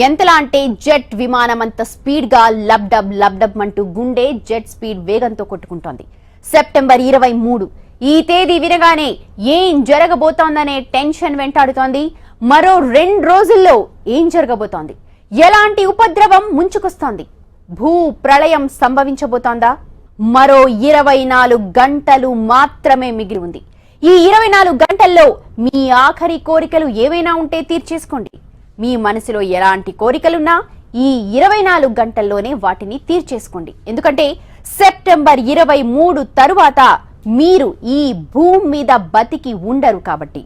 ఎంతలా అంటే జెట్ విమానం అంత స్పీడ్ గా లబ్డబ్ అంటూ గుండె జెట్ స్పీడ్ వేగంతో కొట్టుకుంటోంది. సెప్టెంబర్ 23 ఈ తేదీ వినగానే ఏం జరగబోతోందనే టెన్షన్ వెంటాడుతోంది. మరో 2 రోజుల్లో ఏం జరగబోతోంది? ఎలాంటి ఉపద్రవం ముంచుకొస్తోంది? భూ ప్రళయం సంభవించబోతోందా? మరో 24 గంటలు మాత్రమే మిగిలి ఉంది. ఈ 24 గంటల్లో మీ ఆఖరి కోరికలు ఏవైనా ఉంటే తీర్చేసుకోండి. మీ మనసులో ఎలాంటి కోరికలున్నా ఈ 24 గంటల్లోనే వాటిని తీర్చేసుకోండి. ఎందుకంటే సెప్టెంబర్ 23 తరువాత మీరు ఈ భూమి మీద బతికి ఉండరు కాబట్టి.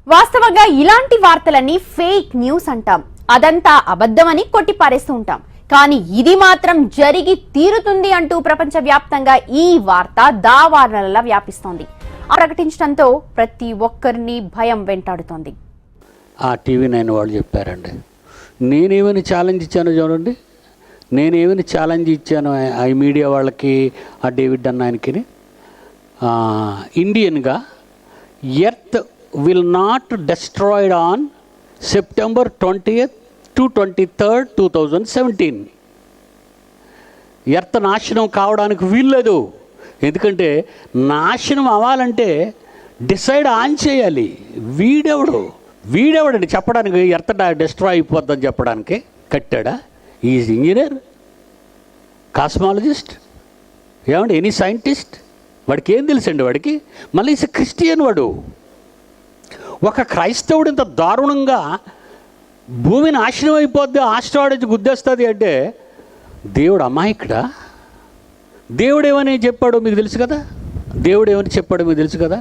వాస్తవంగా ఇలాంటి వార్తలన్నీ ఫేక్ న్యూస్ అంటాం. అదంతా అబద్ధమని కొట్టిపారేస్తూ ఉంటాం. కానీ ఇది మాత్రం జరిగి తీరుతుంది అంటూ ప్రపంచవ్యాప్తంగా ఈ వార్త దావారణలా వ్యాపిస్తోంది. ప్రకటించడంతో ప్రతి ఒక్కరిని భయం వెంటాడుతోంది. ఆ టీవీ 9 వాళ్ళు చెప్పారండి. నేనేమని ఛాలెంజ్ ఇచ్చానో చూడండి. నేనేమని ఛాలెంజ్ ఇచ్చాను ఆ మీడియా వాళ్ళకి, ఆ డేవిడ్ అన్న ఆయనకి. ఇండియన్గా earth will not destroyed on September 20th to 23rd, 2017. Earth నాశనం కావడానికి వీల్లేదు. ఎందుకంటే నాశనం అవ్వాలంటే డిసైడ్ ఆన్ చేయాలి. వీడెవడండి చెప్పడానికి ఎర్త్ డిస్ట్రాయ్ అయిపోద్దని చెప్పడానికి? కట్టాడా? ఈజ్ ఇంజనీర్, కాస్మాలజిస్ట్, ఏమండి ఎనీ సైంటిస్ట్? వాడికి ఏం తెలుసండి? వాడికి మళ్ళీ ఈజ్ క్రిస్టియన్. వాడు ఒక క్రైస్తవుడు ఇంత దారుణంగా భూమి నాశనం అయిపోద్ది, ఆస్ట్రాయిడ్ గుద్దేస్తుంది అంటే దేవుడు అమాయకుడా? దేవుడు ఏమని చెప్పాడో మీకు తెలుసు కదా.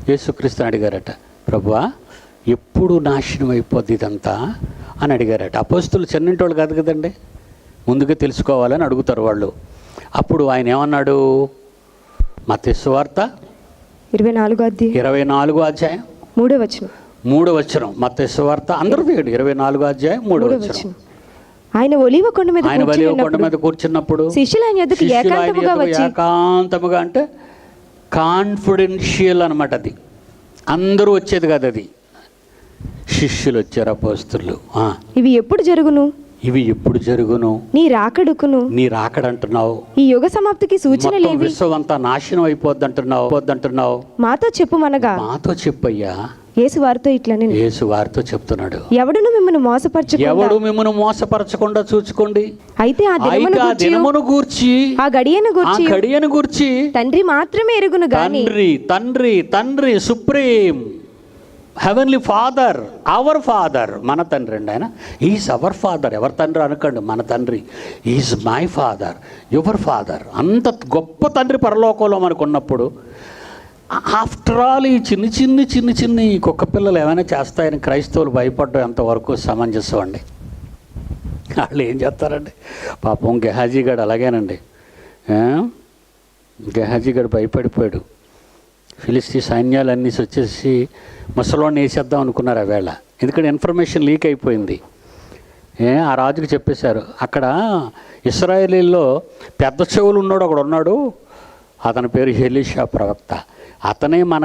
యేసుక్రీస్తుని అడిగారట, ప్రభువా ఎప్పుడు నాశనం అయిపోద్ది ఇదంతా అని అడిగారట. అపోస్తులు చిన్నింటోళ్ళు కాదు కదండి, ముందుగా తెలుసుకోవాలని అడుగుతారు వాళ్ళు. అప్పుడు ఆయన ఏమన్నాడు? మత్తయి సువార్త 24వ అధ్యాయం 3వ వచనం. మత్తయి సువార్త అందరూ తీయండి, 24వ అధ్యాయం 3వ వచనం. ఆయన ఒలీవ కొండ మీద కూర్చున్నప్పుడు శిష్యులు ఆయన యొద్దకు ఏకాంతముగా అంటే కాన్ఫిడెన్షియల్ అనమాట. అది అందరూ వచ్చేది కాదు, అది శిష్యులు వచ్చారు, అపోస్తలులు. ఇవి ఎప్పుడు జరుగును? నీ రాకడంటున్నావు. ఈ యుగ సమాప్తికి సూచనలేవి? విశ్వం అంతా నాశనం అయిపోద్ది అంటున్నావు. మాతో చెప్పమనగా, మాతో చెప్పయ్యా. యేసు వారితో చెప్తున్నాడు, ఎవడు మిమ్మల్ని మోసపరచకుండా చూచుకోండి. అయితే ఆ దినమును గూర్చి, ఆ గడియను గూర్చి తండ్రి మాత్రమే ఎరుగును గాని. తండ్రి supreme heavenly father, our father, మన తండ్రి అండి ఆయన. Is our father. ఎవరి తండ్రి అనకండి, మన తండ్రి. Is my father, your father. అంత గొప్ప తండ్రి పరలోకంలో మనకు ఉన్నప్పుడు, ఆఫ్టర్ ఆల్ ఈ చిన్ని కుక్క పిల్లలు ఏమైనా చేస్తాయని క్రైస్తవులు భయపడడం ఎంతవరకు సమంజసం అండి? వాళ్ళు ఏం చేస్తారండి? పాపం గెహాజీగాడు అలాగేనండి. గెహాజీగాడు భయపడిపోయాడు. ఫిలిస్తీ సైన్యాలన్నీ వచ్చేసి ముసలోని వేసేద్దాం అనుకున్నారు ఆ వేళ. ఎందుకంటే ఇన్ఫర్మేషన్ లీక్ అయిపోయింది. ఆ రాజుకి చెప్పేశారు. అక్కడ ఇశ్రాయేలీల్లో పెద్ద చెవులు ఉన్నాడు ఒకడు ఉన్నాడు, అతని పేరు ఎలీషా ప్రవక్త. అతనే మన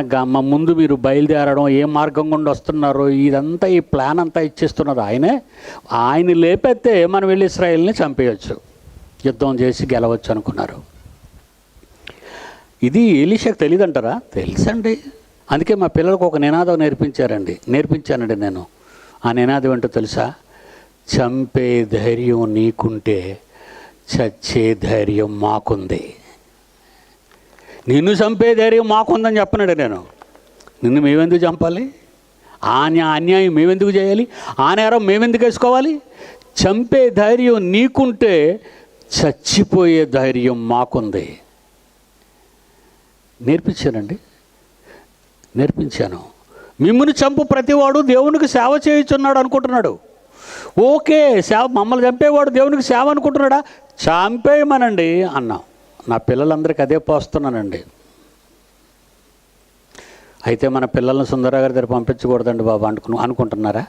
ముందు మీరు బయలుదేరడం, ఏ మార్గం గుండా వస్తున్నారో ఇదంతా, ఈ ప్లాన్ అంతా ఇచ్చేస్తున్నది ఆయనే. ఆయన లేపెత్తే మనం వెళ్ళి ఇశ్రాయేల్ని చంపేయచ్చు, యుద్ధం చేసి గెలవచ్చు అనుకున్నారు. ఇది ఎలీషాకు తెలియదంటారా? తెలుసండి. అందుకే మా పిల్లలకు ఒక నినాదం నేర్పించానండి నేను. ఆ నినాదం ఏంటో తెలుసా? చంపే ధైర్యం నీకుంటే చచ్చే ధైర్యం మాకుంది. నిన్ను చంపే ధైర్యం మాకుందని చెప్పనాడు నేను. నిన్ను మేమెందుకు చంపాలి? అన్యాయం మేమెందుకు చేయాలి? ఆ నేరం మేమెందుకు వేసుకోవాలి? చంపే ధైర్యం నీకుంటే చచ్చిపోయే ధైర్యం మాకుంది. నేర్పించాను. మిమ్మల్ని చంపు ప్రతివాడు దేవునికి సేవ చేయుచున్నాడు అనుకుంటున్నాడు. ఓకే, సేవ, మమ్మల్ని చంపేవాడు దేవునికి సేవ అనుకుంటున్నాడా? చంపేయమనండి అన్నాం. నా పిల్లలందరికీ అదే పోస్తున్నానండి. అయితే మన పిల్లల్ని సుందర గారి దగ్గర పంపించకూడదండి బాబు అనుకుంటున్నారా?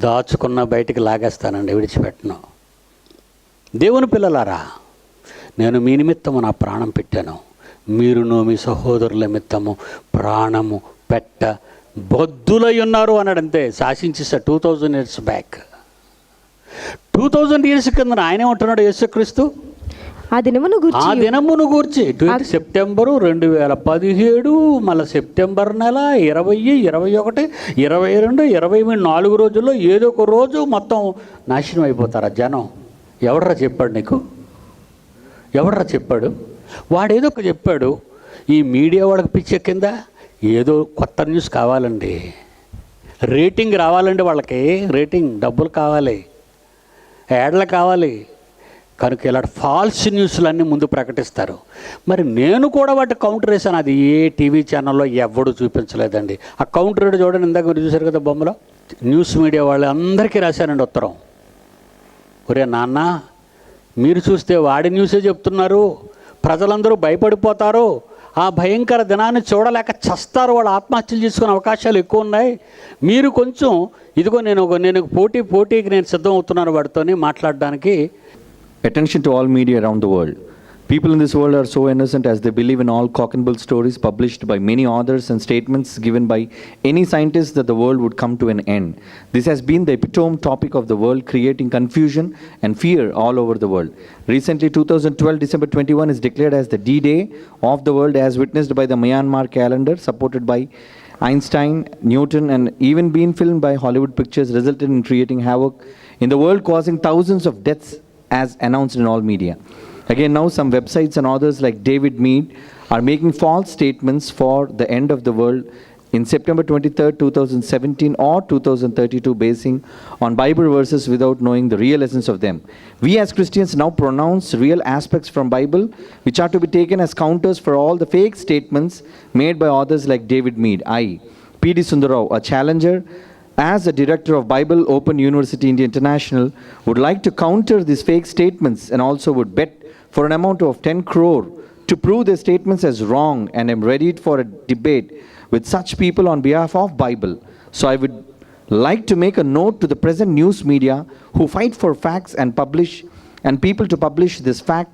దాచుకున్న బయటికి లాగేస్తానండి, విడిచిపెట్టను. దేవుని పిల్లలారా, నేను మీ నిమిత్తము నా ప్రాణం పెట్టాను, మీరును మీ సహోదరుల నిమిత్తము ప్రాణము పెట్ట బొద్దులై ఉన్నారు అన్నాడంతే. శాసించేసాడు 2000 years బ్యాక్. 2000 years కింద ఆయనే ఉంటున్నాడు యేసుక్రీస్తు. ఆ దినమును గూర్చి సెప్టెంబరు 2017, మళ్ళీ సెప్టెంబర్ నెల 20, 21, 22, 23, 4 రోజుల్లో ఏదో ఒక రోజు మొత్తం నాశనం అయిపోతారు ఆ జనం. ఎవడరా చెప్పాడు నీకు? ఎవడరా చెప్పాడు? వాడేదో ఒక చెప్పాడు. ఈ మీడియా వాడికి పిచ్చెక్కిందా? ఏదో కొత్త న్యూస్ కావాలండి, రేటింగ్ రావాలండి, వాళ్ళకి రేటింగ్ డబ్బులు కావాలి, యాడ్లు కావాలి. కనుక ఇలాంటి ఫాల్స్ న్యూస్లన్నీ ముందు ప్రకటిస్తారు. మరి నేను కూడా వాటి కౌంటర్ వేసాను. అది ఏ టీవీ ఛానల్లో ఎవడు చూపించలేదండి. ఆ కౌంటర్ రేటు చూడండి, ఇందాక మీరు చూశారు కదా బొమ్మలో. న్యూస్ మీడియా వాళ్ళు అందరికీ రాశానండి ఉత్తరం. ఒరే నాన్న, మీరు చూస్తే వాడి న్యూసే చెప్తున్నారు, ప్రజలందరూ భయపడిపోతారు, ఆ భయంకర దినాన్ని చూడలేక చస్తారు, వాళ్ళు ఆత్మహత్యలు చేసుకునే అవకాశాలు ఎక్కువ ఉన్నాయి. మీరు కొంచెం ఇదిగో నేను పోటీకి నేను సిద్ధం అవుతున్నాను వాడితోని మాట్లాడడానికి. Attention to all media around the world. People in this world are so innocent as they believe in all cock and bull stories published by many authors and statements given by any scientist that the world would come to an end. This has been the epitome topic of the world, creating confusion and fear all over the world. Recently, 2012 December 21 is declared as the D-Day of the world, as witnessed by the Myanmar calendar, supported by Einstein, Newton, and even being filmed by Hollywood Pictures, resulted in creating havoc in the world, causing thousands of deaths as announced in all media. Again, now some websites and authors like David Mead are making false statements for the end of the world in September 23rd, 2017 or 2032, basing on Bible verses without knowing the real essence of them. We as Christians now pronounce real aspects from Bible which are to be taken as counters for all the fake statements made by authors like David Mead. I, P.D. Sundarrao, a challenger as the director of Bible Open University India International, would like to counter these fake statements and also would bet for an amount of 10 crore to prove their statements as wrong, and am ready for a debate with such people on behalf of Bible. So I would like to make a note to the present news media who fight for facts and people to publish this fact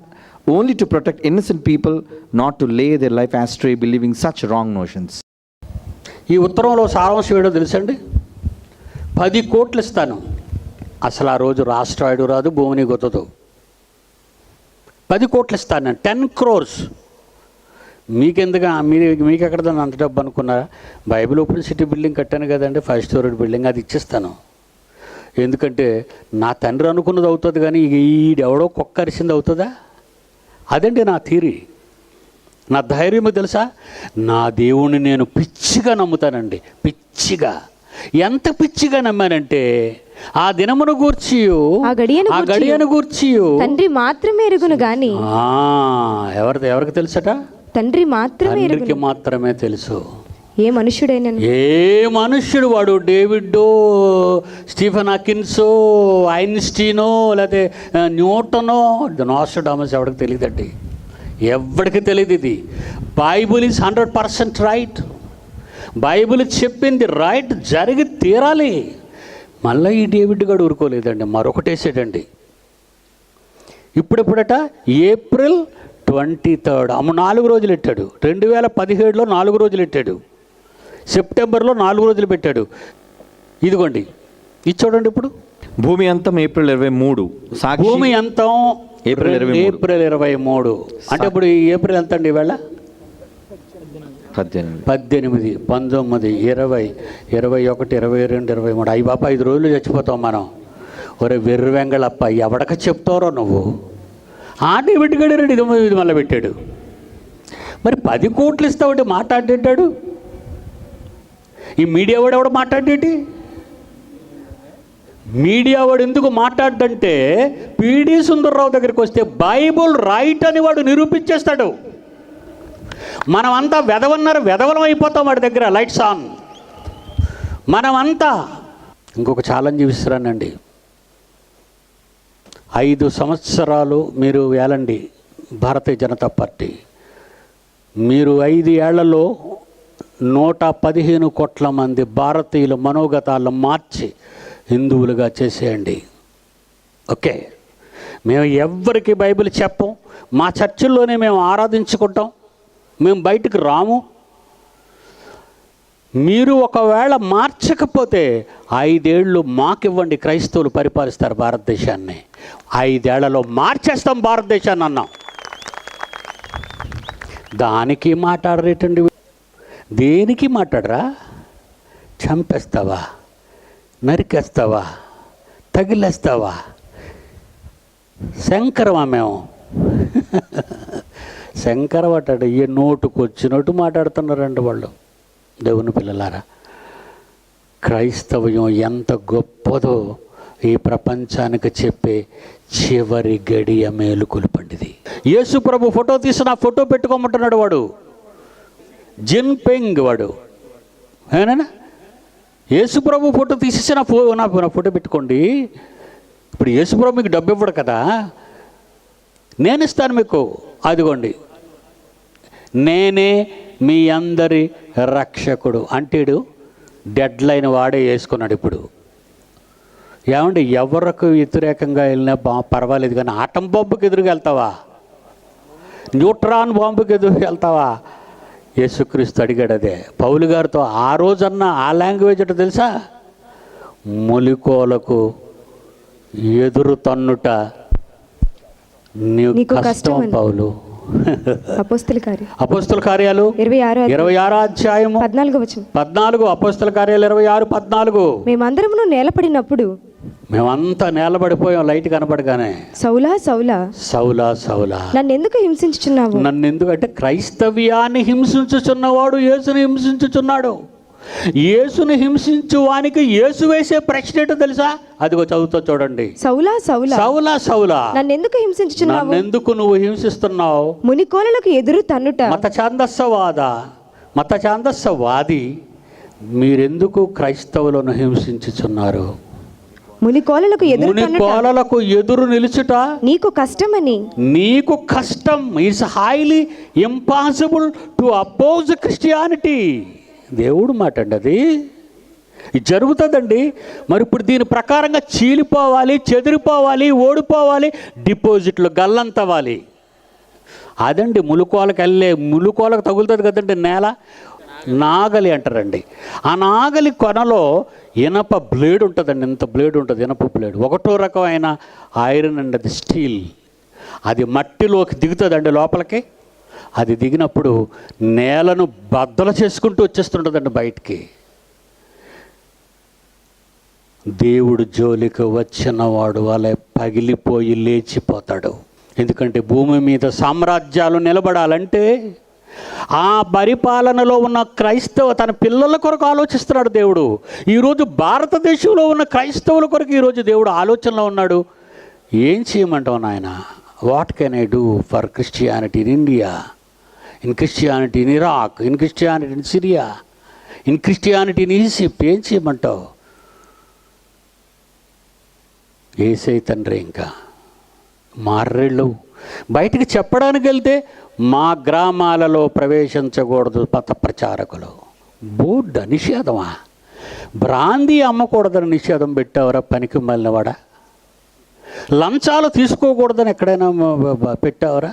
only to protect innocent people, not to lay their life astray believing such wrong notions. ఈ ఉత్తరంలో సారాంశం ఏంటో తెలుసండి? 10 కోట్లు ఇస్తాను. అసలు ఆ రోజు రాష్ట్రాయుడు రాదు, భూమిని గొత్తదు. 10 కోట్లు ఇస్తాను నేను, 10 crores. మీకెందుకు మీకు ఎక్కడ అంత డబ్బు అనుకున్నారా? బైబిల్ ఓపెన్ సిటీ బిల్డింగ్ కట్టాను కదండి, 5 story బిల్డింగ్, అది ఇచ్చేస్తాను. ఎందుకంటే నా తండ్రి అనుకున్నది అవుతుంది, కానీ ఈడెవడో కుక్క అరిసింది అవుతుందా? అదండి నా థియరీ. నా ధైర్యము తెలుసా? నా దేవుణ్ణి నేను పిచ్చిగా నమ్ముతానండి, పిచ్చిగా. ఎంత పిచ్చిగా నమ్మానంటే ఆ దినమును గూర్చి, ఆ గడియను గూర్చి తండ్రి మాత్రమే ఎరుగును గాని. ఎవరికి తెలుసట? తండ్రికి మాత్రమే తెలుసు. ఏ మనుష్యుడు వాడు డేవిడ్డో, స్టీఫెన్ హాకిన్సో, ఐన్స్టీనో, లేకపోతే న్యూటనో, నోస్ట్రాడమస్ ఎవరికి తెలియదండి, ఎవరికి తెలియదు. ఇది బైబుల్ ఈజ్ 100% రైట్. బైబిల్ చెప్పింది రైట్, జరిగి తీరాలి. మళ్ళీ ఈ డేవిడ్ గారు ఊరుకోలేదండి, మరొకటేసాడండి. ఇప్పుడెప్పుడట ఏప్రిల్ 23 అమ్మ 4 రోజులు పెట్టాడు. 2017లో 4 రోజులు పెట్టాడు. సెప్టెంబర్లో 4 రోజులు పెట్టాడు. ఇదిగోండి ఇది చూడండి. ఇప్పుడు భూమి అంతం April 23. సాక్షి భూమి అంతం April 23. ఏప్రిల్ 23. అంటే ఇప్పుడు ఈ ఏప్రిల్ ఎంత అండి ఈవేళ? 18, 19, 20, 21, 22, 23. అయ్యి బాప 5 రోజులు చచ్చిపోతాం మనం. ఒరే వెర్రి వెంగళప్ప, ఎవడక చెప్తారో నువ్వు. ఆ డేవిడ్ గడి రెడ్డి ఇది మళ్ళీ పెట్టాడు. మరి 10 కోట్లు ఇస్తావంటే మాట్లాడేటాడు ఈ మీడియా వాడు. ఎవడు మాట్లాడేటి? మీడియా వాడు ఎందుకు మాట్లాడంటే పిడి సుందర్రావు దగ్గరికి వస్తే బైబుల్ రైట్ అని వాడు నిరూపించేస్తాడు. మనమంతా వెధవలం అయిపోతాం వాడి దగ్గర. Lights on. మనమంతా ఇంకొక ఛాలెంజ్ ఇస్తున్నానండి. 5 సంవత్సరాలు మీరు ఏలండి భారతీయ జనతా పార్టీ. మీరు 5 ఏళ్లలో 115 కోట్ల మంది భారతీయుల మనోగతాలను మార్చి హిందువులుగా చేసేయండి. ఓకే, మేము ఎవ్వరికి బైబిల్ చెప్పం. మా చర్చిల్లోనే మేము ఆరాధించుకుంటాం. మేము బయటికి రాము. మీరు ఒకవేళ మార్చకపోతే 5 ఏళ్ళు మాకివ్వండి, క్రైస్తవులు పరిపాలిస్తారు భారతదేశాన్ని. 5 ఏళ్లలో మార్చేస్తాం భారతదేశాన్ని అన్నాం. దానికి మాట్లాడరేటండి. దేనికి మాట్లాడరా? చంపేస్తావా, నరికేస్తావా, తగిలేస్తావా? శంకరమా మేము? శంకరం అట్టాడు. ఏ నోటుకు వచ్చినట్టు మాట్లాడుతున్నారండి వాళ్ళు. దేవుని పిల్లలారా, క్రైస్తవ్యం ఎంత గొప్పదో ఈ ప్రపంచానికి చెప్పే చివరి గడియ మేలుకొలుపండిది. యేసు ప్రభు ఫోటో తీసిన ఫోటో పెట్టుకోమంటున్నాడు వాడు. జిన్ పెంగ్ వాడు. ఏనా యేసు ప్రభు ఫోటో తీసేసి నా ఫోటో పెట్టుకోండి. ఇప్పుడు యేసు ప్రభు మీకు డబ్బు ఇవ్వడు కదా, నేను ఇస్తాను మీకు. అదిగోండి, నేనే మీ అందరి రక్షకుడు అంటాడు. డెడ్ లైన్ వాడే వేసుకున్నాడు. ఇప్పుడు ఏమండి, ఎవరికి వ్యతిరేకంగా వెళ్ళినా పర్వాలేదు, కానీ ఆటం బాంబుకి ఎదురుగా వెళ్తావా? న్యూట్రాన్ బాంబుకి ఎదురు వెళ్తావా? యేసుక్రీస్తు అడిగాడు అదే పౌలు గారితో. ఆ రోజన్నా ఆ లాంగ్వేజ్ అంటే తెలుసా? మొలికోలకు ఎదురు తన్నుట నీకు కష్టం పౌలు. అపోస్తల కార్యాలు 26వ అధ్యాయము 14వ వచనం. 14. అపోస్తల కార్యాలు 26:14. మేమందరమును నేలపడినప్పుడు, మేమంతా నేలబడిపోయాం లైట్ కనపడగానే. సౌలా సౌలా సౌలా సౌలా నన్నెందుకు హింసించుచున్నావు? నన్నెందుకంటే క్రైస్తవ్యాన్ని హింసించుచున్నవాడు యేసుని హింసించుచున్నాడు. యేసుని హింసించు వానికి యేసు వేసే ప్రశ్న ఏంటో తెలుసా? అదిగో చదువుతో చూడండి. సౌలా సౌలా సౌలా సౌలా నన్నెందుకు హింసించుచున్నావు? నన్నెందుకు నువ్వు హింసిస్తున్నావు? మునికోలలకు ఎదురు తన్నుట. మత ఛాందస్సవాది మీరెందుకు క్రైస్తవులను హింసించుచున్నారు? మునికోలలకు ఎదురు నిలుచుట నీకు కష్టమని. నీకు కష్టం. It's highly impossible to oppose Christianity. దేవుడు మాట అండి అది. ఇది జరుగుతుందండి. మరి ఇప్పుడు దీని ప్రకారంగా చీలిపోవాలి, చెదిరిపోవాలి, ఓడిపోవాలి, డిపాజిట్లు గల్లంతవాలి. అదండి ములుకోలకు తగులుతుంది కదండి నేల. నాగలి అంటారండి. ఆ నాగలి కొనలో ఇనప బ్లేడ్ ఉంటుందండి. ఇంత బ్లేడ్ ఉంటుంది, ఇనప బ్లేడ్. ఒకటో రకమైన ఐరన్ అండి, అది స్టీల్. అది మట్టిలోకి దిగుతుందండి లోపలికి. అది దిగినప్పుడు నేలను బద్దలు చేసుకుంటూ వచ్చేస్తుంటుందండి బయటికి. దేవుడు జోలికి వచ్చిన వాడు అలా పగిలిపోయి లేచిపోతాడు. ఎందుకంటే భూమి మీద సామ్రాజ్యాలు నిలబడాలంటే ఆ పరిపాలనలో ఉన్న తన పిల్లల కొరకు ఆలోచిస్తున్నాడు దేవుడు. ఈరోజు భారతదేశంలో ఉన్న క్రైస్తవుల కొరకు ఈరోజు దేవుడు ఆలోచనలో ఉన్నాడు. ఏం చేయమంటావు నాయన? What can I do for Christianity in India, in Christianity in Iraq, in Christianity in Syria, in Christianity in Egypt? ఏం చేయమంటావు? ఏసై తండ్రి ఇంకా మార్రెళ్ళు బయటికి చెప్పడానికి వెళ్తే మా గ్రామాలలో ప్రవేశించకూడదు మత ప్రచారకులు. బోర్డు నిషేధమా? బ్రాందీ అమ్మకూడదని నిషేధం పెట్టావరా పనికి మళ్ళీవాడా? లంచాలు తీసుకోకూడదని ఎక్కడైనా పెట్టావరా?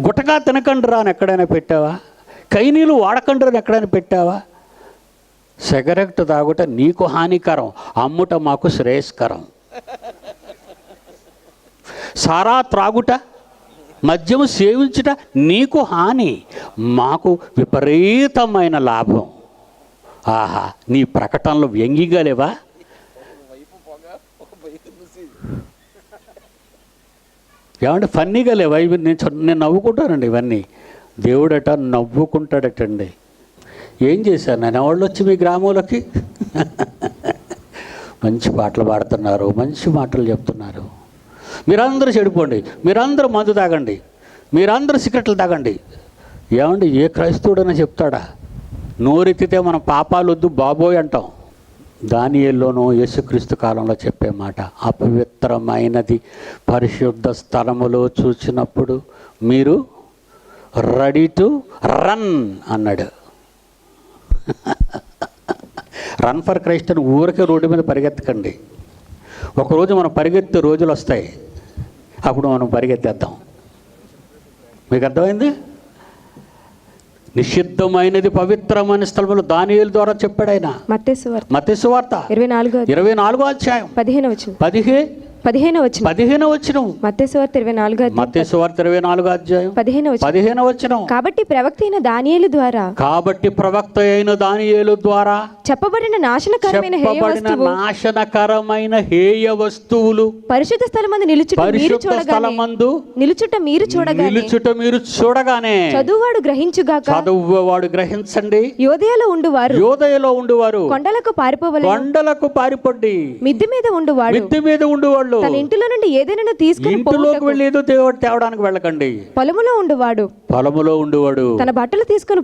గుటకా తినకండిరా అని ఎక్కడైనా పెట్టావా? కైనీలు వాడకండిరా అని ఎక్కడైనా పెట్టావా? సిగరెట్ తాగుట నీకు హానికరం, అమ్ముట మాకు శ్రేయస్కరం. సారా త్రాగుట, మద్యము సేవించుట నీకు హాని, మాకు విపరీతమైన లాభం. ఆహా, నీ ప్రకటనలు వ్యంగ్యంగా లేవా? ఏమంటే ఫన్నీగా లేవా? ఇవి నేను నవ్వుకుంటానండి. ఇవన్నీ దేవుడట నవ్వుకుంటాడటండి. ఏం చేశాను నేను? వాళ్ళు వచ్చి మీ గ్రామంలోకి మంచి పాటలు పాడుతున్నారు, మంచి మాటలు చెప్తున్నారు. మీరందరూ చెడిపోండి, మీరందరూ మందు తాగండి, మీరందరూ సిగరెట్లు తాగండి. ఏమండి, ఏ క్రైస్తవుడైనా చెప్తాడా? నోరెత్తితే మనం పాపాలు వద్దు బాబోయ్ అంటాం. దానియేలులోనూ యేసుక్రీస్తు కాలంలో చెప్పే మాట, అపవిత్రమైనది పరిశుద్ధ స్థలములో చూసినప్పుడు మీరు రెడీ టు రన్ అన్నాడు. రన్ ఫర్ క్రైస్ట్ అని ఊరికే రోడ్డు మీద పరిగెత్తకండి. ఒకరోజు మనం పరిగెత్తే రోజులు వస్తాయి, అప్పుడు మనం పరిగెత్తేద్దాం. మీకు అర్థమైంది? నిషిద్ధమైనది పవిత్రమైన స్థలములు దానియేలు ద్వారా చెప్పాడు ఆయన. మత్తయి సువార్త 24వ అధ్యాయం 15వ వచనం. మత్తయి సువార్త 24వ అధ్యాయం 15వ వచనం. కాబట్టి ప్రవక్త అయిన దానియేలు ద్వారా చెప్పబడిన నాశనకరమైన హేయ వస్తువులు పరిశుద్ధ స్థలమందు నిలుచుట మీరు చూడగానే చదువువాడు గ్రహించండి. యోదయలో ఉండువారు కొండలకు పారిపోండి. మిద్దె మీద ఉండువాళ్ళు తన ఇంటిలో నుండి ఏదైనా తీసుకుని ఇంటిలోకి వెళ్ళి ఏదో తేవడానికి వెళ్ళకండి. పొలములో ఉండువాడు తన బట్టలు తీసుకుని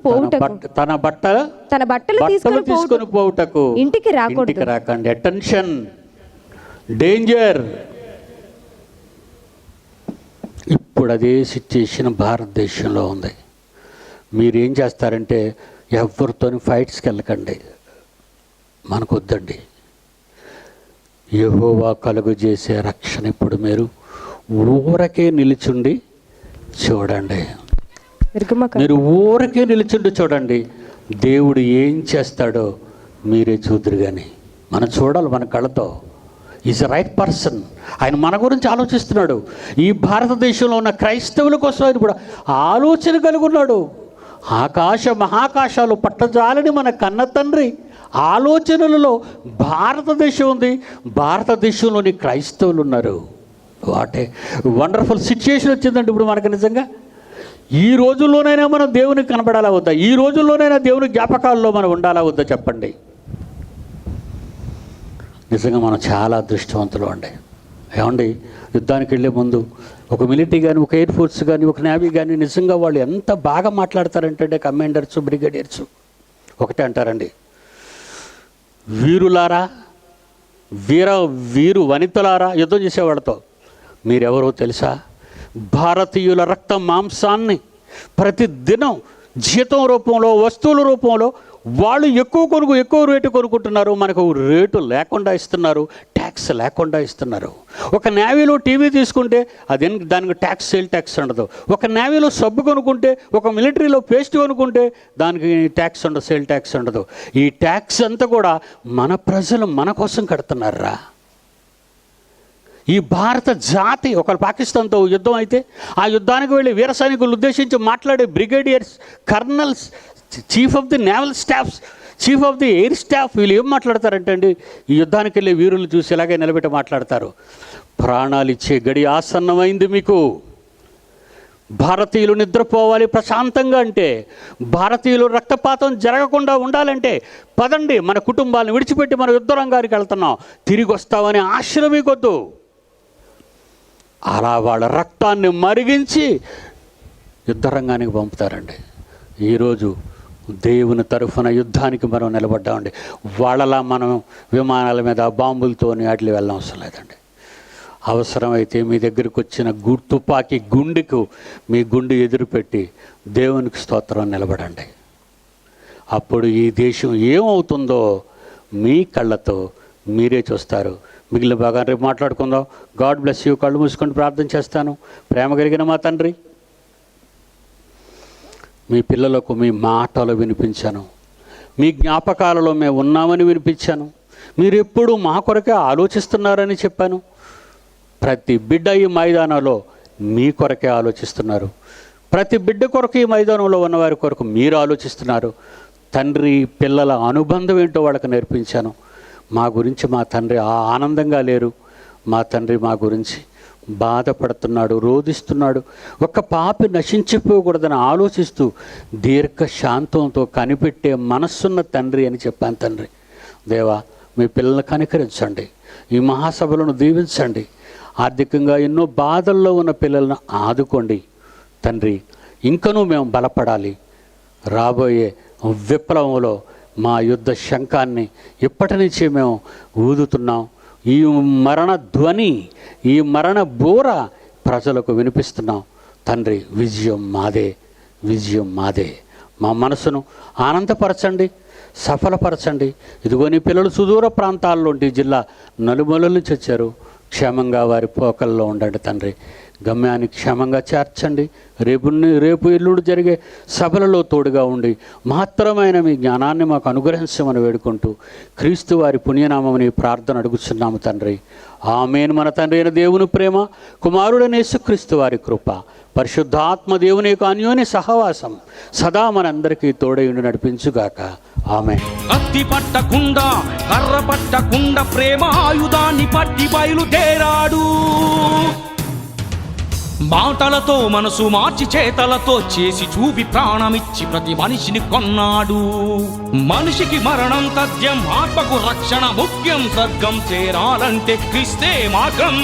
పోవుటకు ఇంటికి రాకండి. Attention, danger. ఇప్పుడు అదే సిచ్యుయేషన్ భారతదేశంలో ఉంది. మీరేం చేస్తారంటే ఎవరితోని ఫైట్స్కి వెళ్ళకండి, మనకు వద్దండి. యెహోవా కలుగు చేసే రక్షణ ఇప్పుడు మీరు ఊరకే నిలుచుండి చూడండి. మీరు ఊరకే నిలుచుండి చూడండి, దేవుడు ఏం చేస్తాడో మీరే చూద్దరు. కానీ మనం చూడాలి మన కళ్ళతో. Is right person. ఆయన మన గురించి ఆలోచిస్తున్నాడు. ఈ భారతదేశంలో ఉన్న క్రైస్తవుల కోసం ఆయన కూడా ఆలోచన కలిగి ఉన్నాడు. ఆకాశ మహాకాశాలు పట్టజాలని మన కన్న తండ్రి ఆలోచనలలో భారతదేశం ఉంది. భారతదేశంలోని క్రైస్తవులు ఉన్నారు. వాటే వండర్ఫుల్ సిచ్యుయేషన్ వచ్చిందండి ఇప్పుడు మనకు. నిజంగా ఈ రోజుల్లోనైనా మనం దేవునికి కనపడాలా వద్దా? ఈ రోజుల్లోనైనా దేవుని జ్ఞాపకాల్లో మనం ఉండాలా వద్దా? చెప్పండి. నిజంగా మనం చాలా అదృష్టవంతులు అండి. ఏమండి, యుద్ధానికి వెళ్ళే ముందు ఒక మిలిటరీ కానీ, ఒక ఎయిర్ ఫోర్స్ కానీ, ఒక నేవీ కానీ నిజంగా వాళ్ళు ఎంత బాగా మాట్లాడతారంటే కమాండర్స్, బ్రిగేడియర్స్ ఒకటే అంటారండి, వీరులారా, వీరు వనితలారా, యుద్ధం చేసేవాళ్ళతో, మీరెవరో తెలుసా? భారతీయుల రక్త మాంసాన్ని ప్రతిదినం జీతం రూపంలో, వస్తువుల రూపంలో వాళ్ళు ఎక్కువ రేటు కొనుక్కుంటున్నారు. మనకు రేటు లేకుండా ఇస్తున్నారు, ట్యాక్స్ లేకుండా ఇస్తున్నారు. ఒక నేవీలో టీవీ తీసుకుంటే దానికి ట్యాక్స్, సేల్ ట్యాక్స్ ఉండదు. ఒక నేవీలో సబ్బు కొనుక్కుంటే, ఒక మిలిటరీలో పేస్ట్ కొనుక్కుంటే దానికి ట్యాక్స్ ఉండదు, సేల్ ట్యాక్స్ ఉండదు. ఈ ట్యాక్స్ అంతా కూడా మన ప్రజలు మన కోసం కడుతున్నారా? ఈ భారత జాతి ఒకళ్ళు పాకిస్తాన్తో యుద్ధం అయితే ఆ యుద్ధానికి వెళ్ళి వీర సైనికులు ఉద్దేశించి మాట్లాడే brigadiers, colonels, chief of the naval staffs, chief of the air staff, వీళ్ళు ఏం మాట్లాడతారంటే అండి, ఈ యుద్ధానికి వెళ్ళే వీరులు చూసి ఇలాగే నిలబెట్టి మాట్లాడతారు, ప్రాణాలు ఇచ్చే గడి ఆసన్నమైంది మీకు. భారతీయులు నిద్రపోవాలి ప్రశాంతంగా అంటే, భారతీయులు రక్తపాతం జరగకుండా ఉండాలంటే పదండి, మన కుటుంబాలను విడిచిపెట్టి మన యుద్ధ రంగానికి వెళ్తున్నాం, తిరిగి వస్తామనే ఆశలు మీకొద్దు. అలా వాళ్ళ రక్తాన్ని మరిగించి యుద్ధ రంగానికి పంపుతారండి. ఈరోజు దేవుని తరఫున యుద్ధానికి మనం నిలబడ్డామండి. వాళ్ళలా మనం విమానాల మీద బాంబులతోని వాటికి వెళ్ళనవసరం లేదండి. అవసరమైతే మీ దగ్గరికి వచ్చిన తుపాకీ గుండెకు మీ గుండె ఎదురుపెట్టి దేవునికి స్తోత్రం నిలబడండి. అప్పుడు ఈ దేశం ఏమవుతుందో మీ కళ్ళతో మీరే చూస్తారు. మిగిలిన భాగాన్ని రేపు మాట్లాడుకుందాం. God bless you. కళ్ళు మూసుకొని ప్రార్థన చేస్తాను. ప్రేమ కలిగిన మా తండ్రి, మీ పిల్లలకు మీ మాటలు వినిపించాను, మీ జ్ఞాపకాలలో మేము ఉన్నామని వినిపించాను, మీరు ఎప్పుడు మా కొరకే ఆలోచిస్తున్నారని చెప్పాను. ప్రతి బిడ్డ ఈ మైదానంలో మీ కొరకే ఆలోచిస్తున్నారు. ప్రతి బిడ్డ కొరకు ఈ మైదానంలో ఉన్నవారి కొరకు మీరు ఆలోచిస్తున్నారు. తండ్రి పిల్లల అనుబంధం ఏంటో వాళ్ళకి నేర్పించాను. మా గురించి మా తండ్రి ఆనందంగా లేరు. మా తండ్రి మా గురించి బాధపడుతున్నాడు, రోధిస్తున్నాడు. ఒక పాపి నశించిపోకూడదని ఆలోచిస్తూ దీర్ఘశాంతంతో కనిపెట్టే మనస్సున్న తండ్రి అని చెప్పాను. తండ్రి దేవా, మీ పిల్లల్ని కనికరించండి, ఈ మహాసభలను దీవించండి. ఆర్థికంగా ఎన్నో బాధల్లో ఉన్న పిల్లలను ఆదుకోండి తండ్రి. ఇంకనూ మేము బలపడాలి. రాబోయే విప్లవంలో మా యుద్ధ శంఖాన్ని ఇప్పటి నుంచే మేము ఊదుతున్నాం. ఈ మరణ ధ్వని, ఈ మరణ బోర ప్రజలకు వినిపిస్తున్నాం తండ్రి. విజయం మాదే, విజయం మాదే. మా మనసును ఆనందపరచండి, సఫలపరచండి. ఇదిగో నీ పిల్లలు సుదూర ప్రాంతాల్లోంటి జిల్లా నలుమూలల నుంచి వచ్చారు. క్షేమంగా వారి పోకల్లో ఉండండి తండ్రి. గమ్యాన్ని క్షేమంగా చేర్చండి. రేపు ఎల్లుండి జరిగే సభలలో తోడుగా ఉండి మహత్తరమైన మీ జ్ఞానాన్ని మాకు అనుగ్రహించమని వేడుకుంటూ క్రీస్తు వారి పుణ్యనామని ప్రార్థన అడుగుతున్నాము తండ్రి. ఆమేన్. మన తండ్రి అయిన దేవుని ప్రేమ, కుమారుడైన యేసుక్రీస్తు వారి కృప, పరిశుద్ధాత్మ దేవుని యొక్క అన్యోన్య సహవాసం సదా మనందరికీ తోడయుండి నడిపించుగాక. ఆమేన్. కత్తి పట్టకుండా, కర్ర పట్టకుండా ప్రేమ ఆయుధాన్ని పట్టి బయలుదేరాడు. మాటలతో మనసు మార్చి చేతలతో చేసి చూపి ప్రాణమిచ్చి ప్రతి మనిషిని కొన్నాడు. మనిషికి మరణం తథ్యం, ఆత్మకు రక్షణ ముఖ్యం. స్వర్గం చేరాలంటే క్రీస్తే మార్గం.